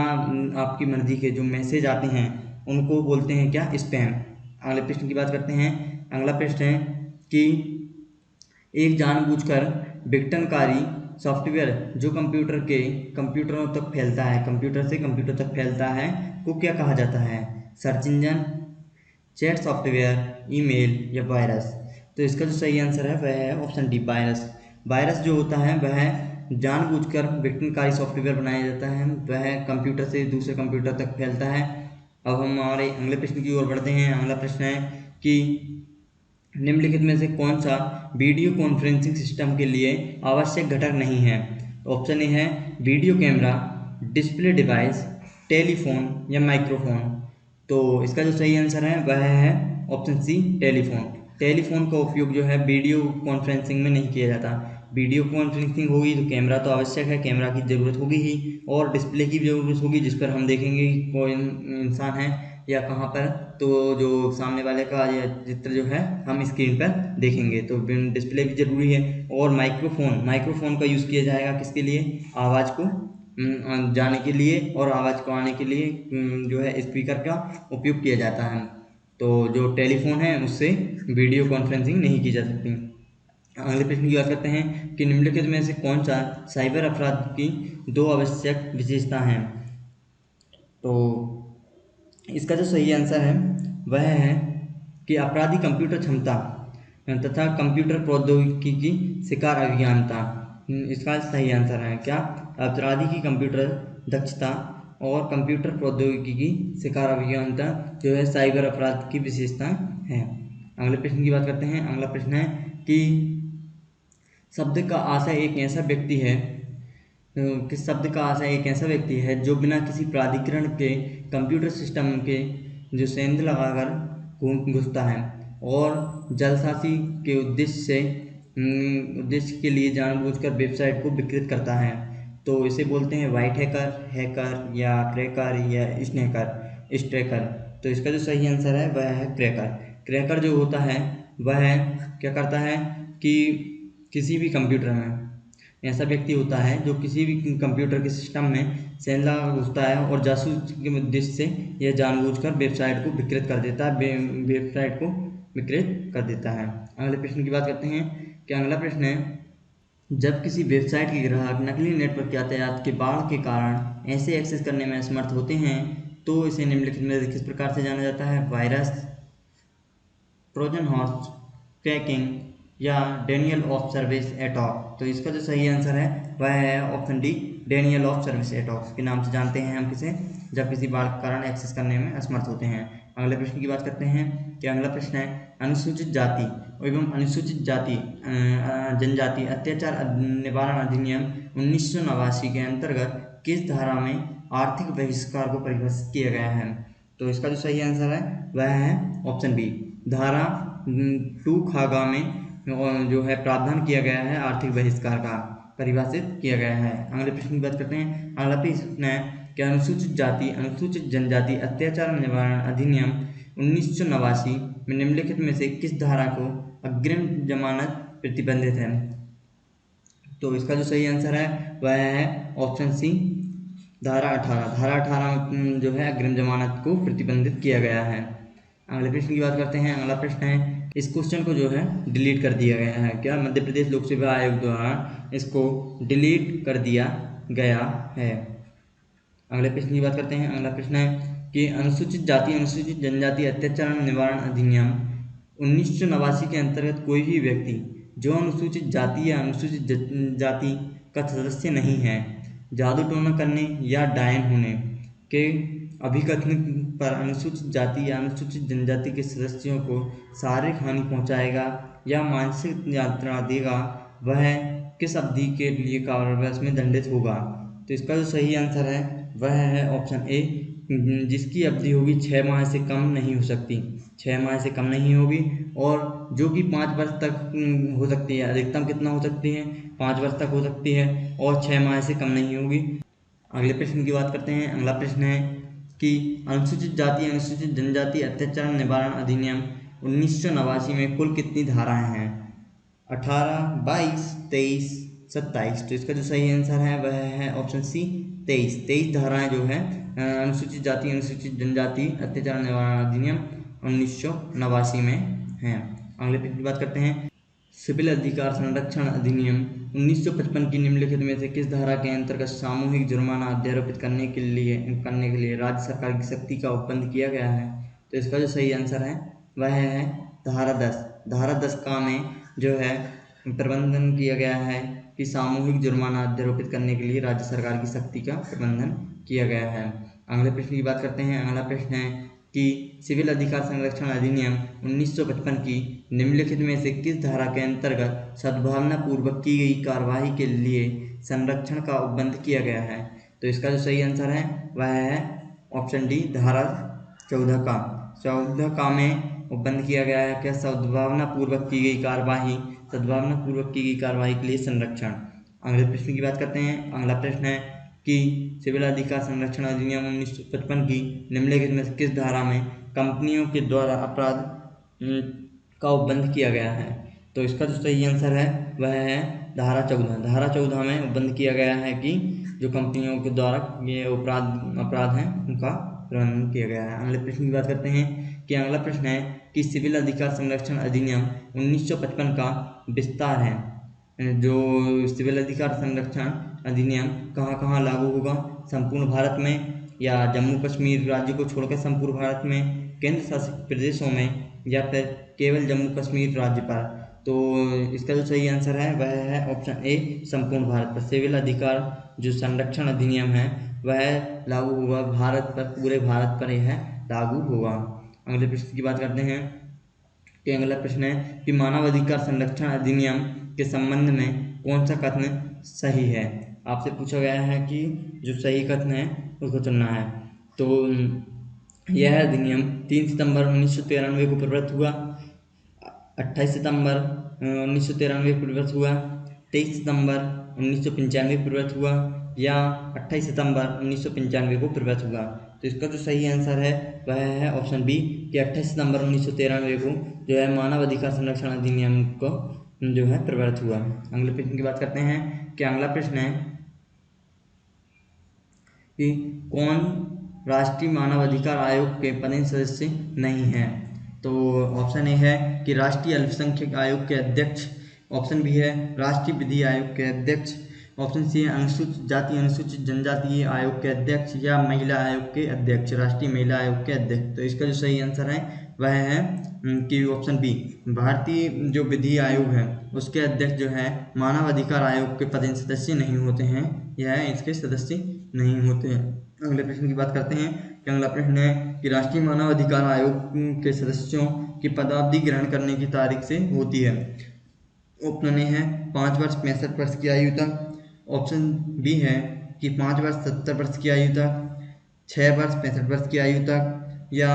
आपकी मर्जी के जो मैसेज आते हैं उनको बोलते हैं क्या, स्पैम। अगले प्रश्न की बात करते हैं। अगला प्रश्न है कि एक जानबूझकर विघटनकारी सॉफ्टवेयर जो कंप्यूटरों तक फैलता है, कंप्यूटर से कंप्यूटर तक फैलता है, को क्या कहा जाता है। Search engine, chat software, email या वायरस। तो इसका जो सही आंसर है वह है ऑप्शन डी वायरस। वायरस जो होता है वह जानबूझकर विघटनकारी सॉफ्टवेयर बनाया जाता है, वह कंप्यूटर से दूसरे कंप्यूटर तक फैलता है। अब हम हमारे अगले प्रश्न की ओर बढ़ते हैं। अगला प्रश्न है कि निम्नलिखित में से कौन सा वीडियो कॉन्फ्रेंसिंग सिस्टम के लिए आवश्यक घटक नहीं है। ऑप्शन ए है video camera, display device, telephone या माइक्रोफोन। तो तो इसका जो सही आंसर है वह है ऑप्शन सी, टेलीफोन। टेलीफोन का उपयोग जो है वीडियो कॉन्फ्रेंसिंग में नहीं किया जाता। वीडियो कॉन्फ्रेंसिंग होगी तो कैमरा तो आवश्यक है, कैमरा की ज़रूरत होगी ही, और डिस्प्ले की भी ज़रूरत होगी जिस पर हम देखेंगे कि कोई इंसान है या कहाँ पर, तो जो सामने वाले का ये चित्र जो है हम स्क्रीन पर देखेंगे, तो डिस्प्ले भी ज़रूरी है। और माइक्रोफोन का यूज़ किया जाएगा किसके लिए? आवाज़ को जाने के लिए और आवाज़ को आने के लिए जो है स्पीकर का उपयोग किया जाता है। तो जो टेलीफोन है उससे वीडियो कॉन्फ्रेंसिंग नहीं की जा सकती। अगले प्रश्न की बात करते हैं कि निम्नलिखित में से कौन सा साइबर अपराध की दो आवश्यक विशेषता हैं। तो इसका जो सही आंसर है वह है कि अपराधी कंप्यूटर क्षमता तथा कंप्यूटर प्रौद्योगिकी की शिकार अभियंता। इसका सही आंसर है क्या? अपराधी की कंप्यूटर दक्षता और कंप्यूटर प्रौद्योगिकी की शिकार अभियंता जो है साइबर अपराध की विशेषताएं हैं। अगले प्रश्न की बात करते हैं। अगला प्रश्न है कि शब्द का आशय एक ऐसा व्यक्ति है किस शब्द का आशय एक ऐसा व्यक्ति है जो बिना किसी प्राधिकरण के कंप्यूटर सिस्टम के जो सेंध लगाकर घुसता है और जलसासी के उद्देश्य के लिए जानबूझकर वेबसाइट को विकृत करता है। तो इसे बोलते हैं वाइट हैकर या क्रैकर या स्ट्रैकर। तो इसका जो सही आंसर है वह है क्रैकर। क्रैकर जो होता है वह क्या करता है कि किसी भी कंप्यूटर में ऐसा व्यक्ति होता है जो किसी भी कंप्यूटर के सिस्टम में सेंध लगा घुसता है और जासूस के उद्देश्य से यह जानबूझकर वेबसाइट को विकृत कर देता है, वेबसाइट को विकृत कर देता है। अगले प्रश्न की बात करते हैं कि अगला प्रश्न है जब किसी वेबसाइट के ग्राहक नकली नेटवर्क यातायात के बाढ़ के कारण ऐसे एक्सेस करने में असमर्थ होते हैं तो इसे निम्नलिखित में किस प्रकार से जाना जाता है? वायरस, ट्रोजन हॉर्स, क्रैकिंग या डेनियल ऑफ सर्विस अटैक। तो इसका जो सही आंसर है वह है option D, Daniel of service attack के नाम से जानते हैं हम किसे, जब किसी बाढ़ के कारण एक्सेस करने में असमर्थ होते हैं। अगले प्रश्न की बात करते हैं कि अगला प्रश्न है अनुसूचित जाति एवं अनुसूचित जाति जनजाति अत्याचार निवारण अधिनियम 1989 के अंतर्गत किस धारा में आर्थिक बहिष्कार को परिभाषित किया गया है? तो इसका जो सही आंसर है वह है ऑप्शन बी, धारा 2 खागा में जो है प्रावधान किया गया है आर्थिक बहिष्कार का परिभाषित किया गया है। अगले प्रश्न की बात करते हैं। अगला प्रश्न है कि अनुसूचित जाति अनुसूचित जनजाति अत्याचार निवारण अधिनियम 1989 में निम्नलिखित में से किस धारा को अग्रिम जमानत प्रतिबंधित है? तो इसका जो सही आंसर है वह है ऑप्शन सी, धारा 18। धारा 18 जो है अग्रिम जमानत को प्रतिबंधित किया गया है। अगले प्रश्न की बात करते हैं। अगला प्रश्न है इस क्वेश्चन को जो है डिलीट कर दिया गया है। क्या? मध्य प्रदेश लोक सेवा आयोग द्वारा इसको डिलीट कर दिया गया है। अगले प्रश्न की बात करते हैं। अगला प्रश्न है कि अनुसूचित जाति अनुसूचित जनजाति अत्याचार निवारण अधिनियम 1989 के अंतर्गत कोई भी व्यक्ति जो अनुसूचित जाति या अनुसूचित जाति का सदस्य नहीं है जादू टोना करने या डायन होने के अभिकथन पर अनुसूचित जाति या अनुसूचित जनजाति के सदस्यों को शारीरिक हानि पहुंचाएगा या मानसिक यातना देगा वह किस अवधि के लिए कारावास में दंडित होगा? तो इसका जो सही आंसर है वह है ऑप्शन ए, जिसकी अवधि होगी 6 माह से कम नहीं हो सकती, 6 माह से कम नहीं होगी, और जो कि 5 वर्ष तक हो सकती है। अधिकतम कितना हो सकती है? 5 वर्ष तक हो सकती है और 6 माह से कम नहीं होगी। अगले प्रश्न की बात करते हैं। अगला प्रश्न है कि अनुसूचित जाति अनुसूचित जनजाति अत्याचार निवारण अधिनियम 1989 में कुल कितनी धाराएं हैं? 18, 22, 23, 27। तो इसका जो सही आंसर है वह है ऑप्शन सी, 23। 23 धाराएं जो है अनुसूचित जाति अनुसूचित जनजाति अत्याचार निवारण अधिनियम 1989 में हैं। अगले प्रश्न की बात करते हैं। सिविल अधिकार संरक्षण अधिनियम 1955 की निम्नलिखित में से किस धारा के अंतर्गत सामूहिक जुर्माना अध्यारोपित करने के लिए राज्य सरकार की शक्ति का उपबंध किया गया है? तो इसका जो सही आंसर है वह है धारा 10। धारा 10 का में जो है प्रबंधन किया गया है कि सामूहिक जुर्माना अध्यारोपित करने के लिए राज्य सरकार की शक्ति का प्रबंधन किया गया है। अगले प्रश्न की बात करते हैं। अगला प्रश्न है कि सिविल अधिकार संरक्षण अधिनियम 1955 की निम्नलिखित में से किस धारा के अंतर्गत सद्भावना पूर्वक की गई कार्यवाही के लिए संरक्षण का उपबंध किया गया है? तो इसका जो सही आंसर है वह है ऑप्शन डी, धारा 14 का में वो बंद किया गया है क्या? सद्भावनापूर्वक की गई कार्यवाही, सद्भावनापूर्वक की गई कार्यवाही के लिए संरक्षण। अगले प्रश्न की बात करते हैं। अगला प्रश्न है कि सिविल अधिकार संरक्षण अधिनियम 1955 की निम्नलिखित में से किस धारा में कंपनियों के द्वारा अपराध का उपबंध किया गया है? तो इसका जो सही आंसर है वह है धारा 14। धारा 14 में उपबंध किया गया है कि जो कंपनियों के द्वारा ये अपराध हैं उनका प्रबंधन किया गया है। अगले प्रश्न की बात करते हैं कि अगला प्रश्न है कि सिविल अधिकार संरक्षण अधिनियम 1955 का विस्तार है। जो सिविल अधिकार संरक्षण अधिनियम कहाँ कहाँ लागू होगा? संपूर्ण भारत में, या जम्मू कश्मीर राज्य को छोड़कर संपूर्ण भारत में, केंद्र शासित प्रदेशों में, या फिर केवल जम्मू कश्मीर राज्य पर? तो इसका जो सही आंसर है वह है ऑप्शन ए, संपूर्ण भारत पर। सिविल अधिकार जो संरक्षण अधिनियम है वह लागू होगा भारत पर, पूरे भारत पर यह लागू होगा। अगले प्रश्न की बात करते हैं कि अगला प्रश्न है कि मानवाधिकार संरक्षण अधिनियम के संबंध में कौन सा कथन सही है? आपसे पूछा गया है कि जो सही कथन है उसको चुनना है। तो यह अधिनियम 3 सितंबर 1993 को प्रवृत्त हुआ, 28 सितंबर 1993 को प्रवृत्त हुआ, 23 सितंबर 1995 को प्रवृत्त हुआ, या 28 सितंबर 1995 को प्रवृत्त हुआ। तो इसका जो सही आंसर है वह है ऑप्शन बी कि 28 सितंबर 1993 को जो है मानव अधिकार संरक्षण अधिनियम को जो है प्रवृत्त हुआ। अगले प्रश्न की बात करते हैं कि अगला प्रश्न है कि कौन राष्ट्रीय मानवाधिकार आयोग के पदेन सदस्य नहीं है? तो ऑप्शन ए है कि राष्ट्रीय अल्पसंख्यक आयोग के अध्यक्ष, ऑप्शन बी है राष्ट्रीय विधि आयोग के अध्यक्ष, ऑप्शन सी है अनुसूचित जाति अनुसूचित जनजाति आयोग के अध्यक्ष, या महिला आयोग के अध्यक्ष, राष्ट्रीय महिला आयोग के अध्यक्ष। तो इसका जो सही आंसर है वह है कि ऑप्शन बी, भारतीय जो विधि आयोग है उसके अध्यक्ष जो है मानव अधिकार आयोग के पदेन सदस्य नहीं होते हैं, यह इसके सदस्य नहीं होते हैं। अगले प्रश्न की बात करते हैं कि अगला प्रश्न है कि राष्ट्रीय मानव अधिकार आयोग के सदस्यों की पदावधि ग्रहण करने की तारीख से होती है। ऑप्शन ए है 5 वर्ष 65 वर्ष की आयु तक, ऑप्शन बी है कि 5 वर्ष 70 वर्ष की आयु तक, 6 वर्ष 65 वर्ष की आयु तक, या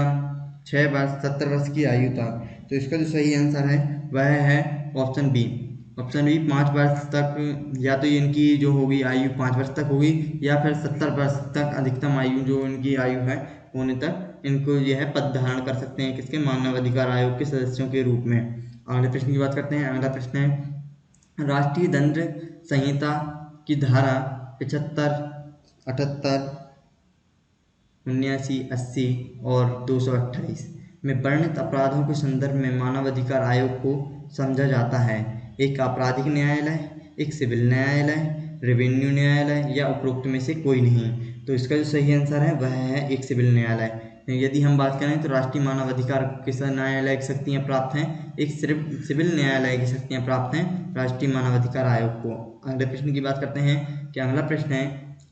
6 वर्ष 70 वर्ष की आयु तक। तो इसका जो सही आंसर है वह है ऑप्शन बी। ऑप्शन बी 5 वर्ष तक, या तो इनकी जो होगी आयु 5 वर्ष तक होगी, या फिर 70 वर्ष तक अधिकतम आयु जो इनकी आयु है होने तक इनको यह पद धारण कर सकते हैं किसके? मानव अधिकार आयोग के सदस्यों के रूप में। अगले प्रश्न की बात करते हैं। अगला प्रश्न है राष्ट्रीय दंड संहिता की धारा 75, 78, 79, 80 और 228 में वर्णित अपराधों के संदर्भ में मानवाधिकार आयोग को समझा जाता है। एक आपराधिक न्यायालय, एक सिविल न्यायालय, रेवेन्यू न्यायालय, या उपरोक्त में से कोई नहीं। तो इसका जो सही आंसर है वह है एक सिविल न्यायालय। यदि हम बात करें तो राष्ट्रीय मानवाधिकार की न्यायालय की शक्तियाँ प्राप्त हैं, एक सिविल न्यायालय की शक्तियाँ प्राप्त हैं राष्ट्रीय मानवाधिकार आयोग को। अगले प्रश्न की बात करते हैं कि अगला प्रश्न है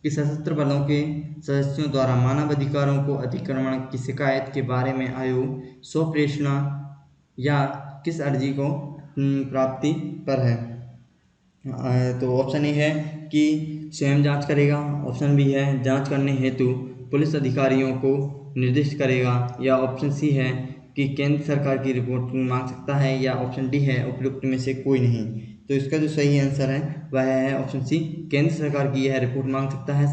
कि सशस्त्र बलों के सदस्यों द्वारा मानवाधिकारों को अतिक्रमण की शिकायत के बारे में आयोग स्वप्रेषणा या किस अर्जी को प्राप्ति पर है? तो ऑप्शन ए है कि स्वयं जांच करेगा, ऑप्शन बी है जांच करने हेतु पुलिस अधिकारियों को निर्दिष्ट करेगा, या ऑप्शन सी है कि केंद्र सरकार की रिपोर्ट मांग सकता है, या ऑप्शन डी है उपयुक्त में से कोई नहीं। तो इसका जो सही आंसर है वह है ऑप्शन सी, केंद्र सरकार की यह रिपोर्ट मांग सकता है।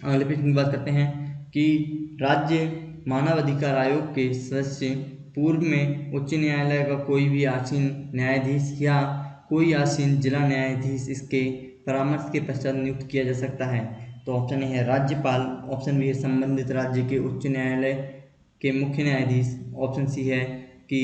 अगले प्रश्न की बात करते हैं कि राज्य मानवाधिकार आयोग के सदस्य पूर्व में उच्च न्यायालय का कोई भी आसीन न्यायाधीश या कोई आसीन जिला न्यायाधीश इसके परामर्श के पश्चात नियुक्त किया जा सकता है। तो ऑप्शन ए है राज्यपाल, ऑप्शन बी है संबंधित राज्य के उच्च न्यायालय के मुख्य न्यायाधीश, ऑप्शन सी है कि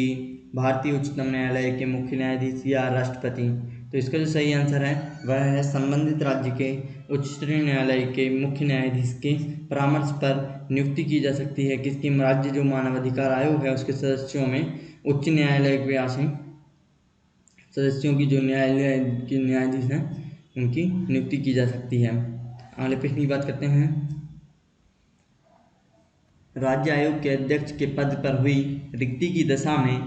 भारतीय उच्चतम न्यायालय के मुख्य न्यायाधीश, या राष्ट्रपति। तो इसका जो सही आंसर है वह है संबंधित राज्य के उच्चतम न्यायालय के मुख्य न्यायाधीश के परामर्श पर नियुक्ति की जा सकती है किसकी? राज्य जो मानवाधिकार आयोग है उसके सदस्यों में उच्च न्यायालय के आसीन सदस्यों की जो न्यायालय के न्यायाधीश हैं उनकी नियुक्ति की जा सकती है। अगले प्रश्न की बात करते हैं। राज्य आयोग के अध्यक्ष के पद पर हुई रिक्ति की दशा में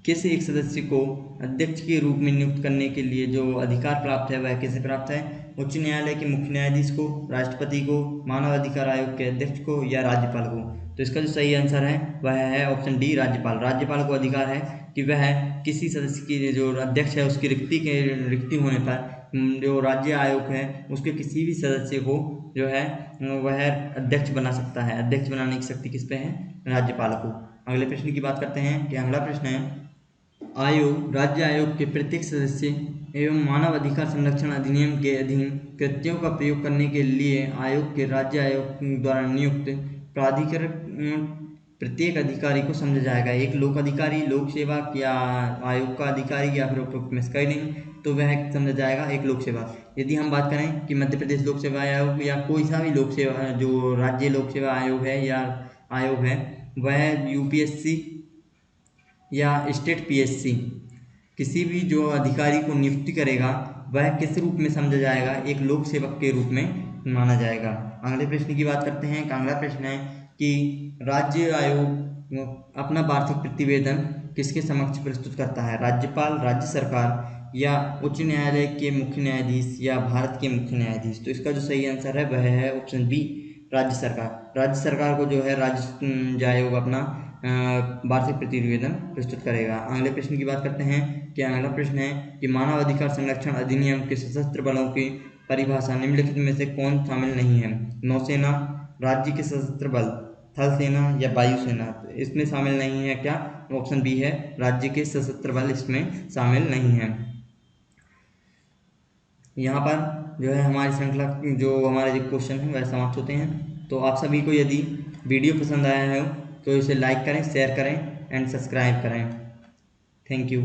किसी एक सदस्य को अध्यक्ष के रूप में नियुक्त करने के लिए जो अधिकार प्राप्त है वह किसे प्राप्त है? उच्च न्यायालय के मुख्य न्यायाधीश को, राष्ट्रपति को, मानवाधिकार आयोग के अध्यक्ष को, या राज्यपाल को। तो इसका जो सही आंसर है वह है ऑप्शन डी, राज्यपाल। राज्यपाल को अधिकार है कि वह किसी सदस्य की जो अध्यक्ष है उसकी रिक्ति होने पर जो राज्य आयोग है उसके किसी भी सदस्य को जो है वह अध्यक्ष बना सकता है। अध्यक्ष बनाने की शक्ति किस पे है? राज्यपाल को। अगले प्रश्न की बात करते हैं कि अगला प्रश्न है, आयोग राज्य आयोग के प्रत्येक सदस्य एवं मानव अधिकार संरक्षण अधिनियम के अधीन कृत्यों का प्रयोग करने के लिए आयोग के राज्य आयोग द्वारा नियुक्त प्राधिकरण प्रत्येक अधिकारी को समझा जाएगा। एक लोक अधिकारी, लोक सेवक या आयोग का अधिकारी या फिर उपयुक्त में इसका नहीं, तो वह समझा जाएगा एक लोक सेवा। यदि हम बात करें कि मध्य प्रदेश लोक सेवा आयोग या कोई सा भी लोक सेवा जो राज्य लोक सेवा आयोग है या आयोग है वह यूपीएससी या स्टेट पीएससी किसी भी जो अधिकारी को नियुक्ति करेगा वह किस रूप में समझा जाएगा? एक लोक सेवक के रूप में माना जाएगा। अगले प्रश्न की बात करते हैं। अगला प्रश्न है कि राज्य आयोग अपना वार्षिक प्रतिवेदन किसके समक्ष प्रस्तुत करता है? राज्यपाल, राज्य सरकार या उच्च न्यायालय के मुख्य न्यायाधीश या भारत के मुख्य न्यायाधीश? तो इसका जो सही आंसर है वह है ऑप्शन बी, राज्य सरकार। राज्य सरकार को जो है राज्य आयोग अपना वार्षिक प्रतिवेदन प्रस्तुत करेगा। अगले प्रश्न की बात करते हैं कि अगला प्रश्न है कि मानव अधिकार संरक्षण अधिनियम के सशस्त्र बलों की परिभाषा निम्नलिखित में से कौन शामिल नहीं है? नौसेना, राज्य के सशस्त्र बल, थल सेना या वायुसेना? इसमें शामिल नहीं है क्या? ऑप्शन बी है, राज्य के सशस्त्र बल इसमें शामिल नहीं है। यहाँ पर जो है हमारी श्रृंखला जो हमारे जो क्वेश्चन हैं वह समाप्त होते हैं। तो आप सभी को यदि वीडियो पसंद आया है तो इसे लाइक करें, शेयर करें एंड सब्सक्राइब करें। Thank you.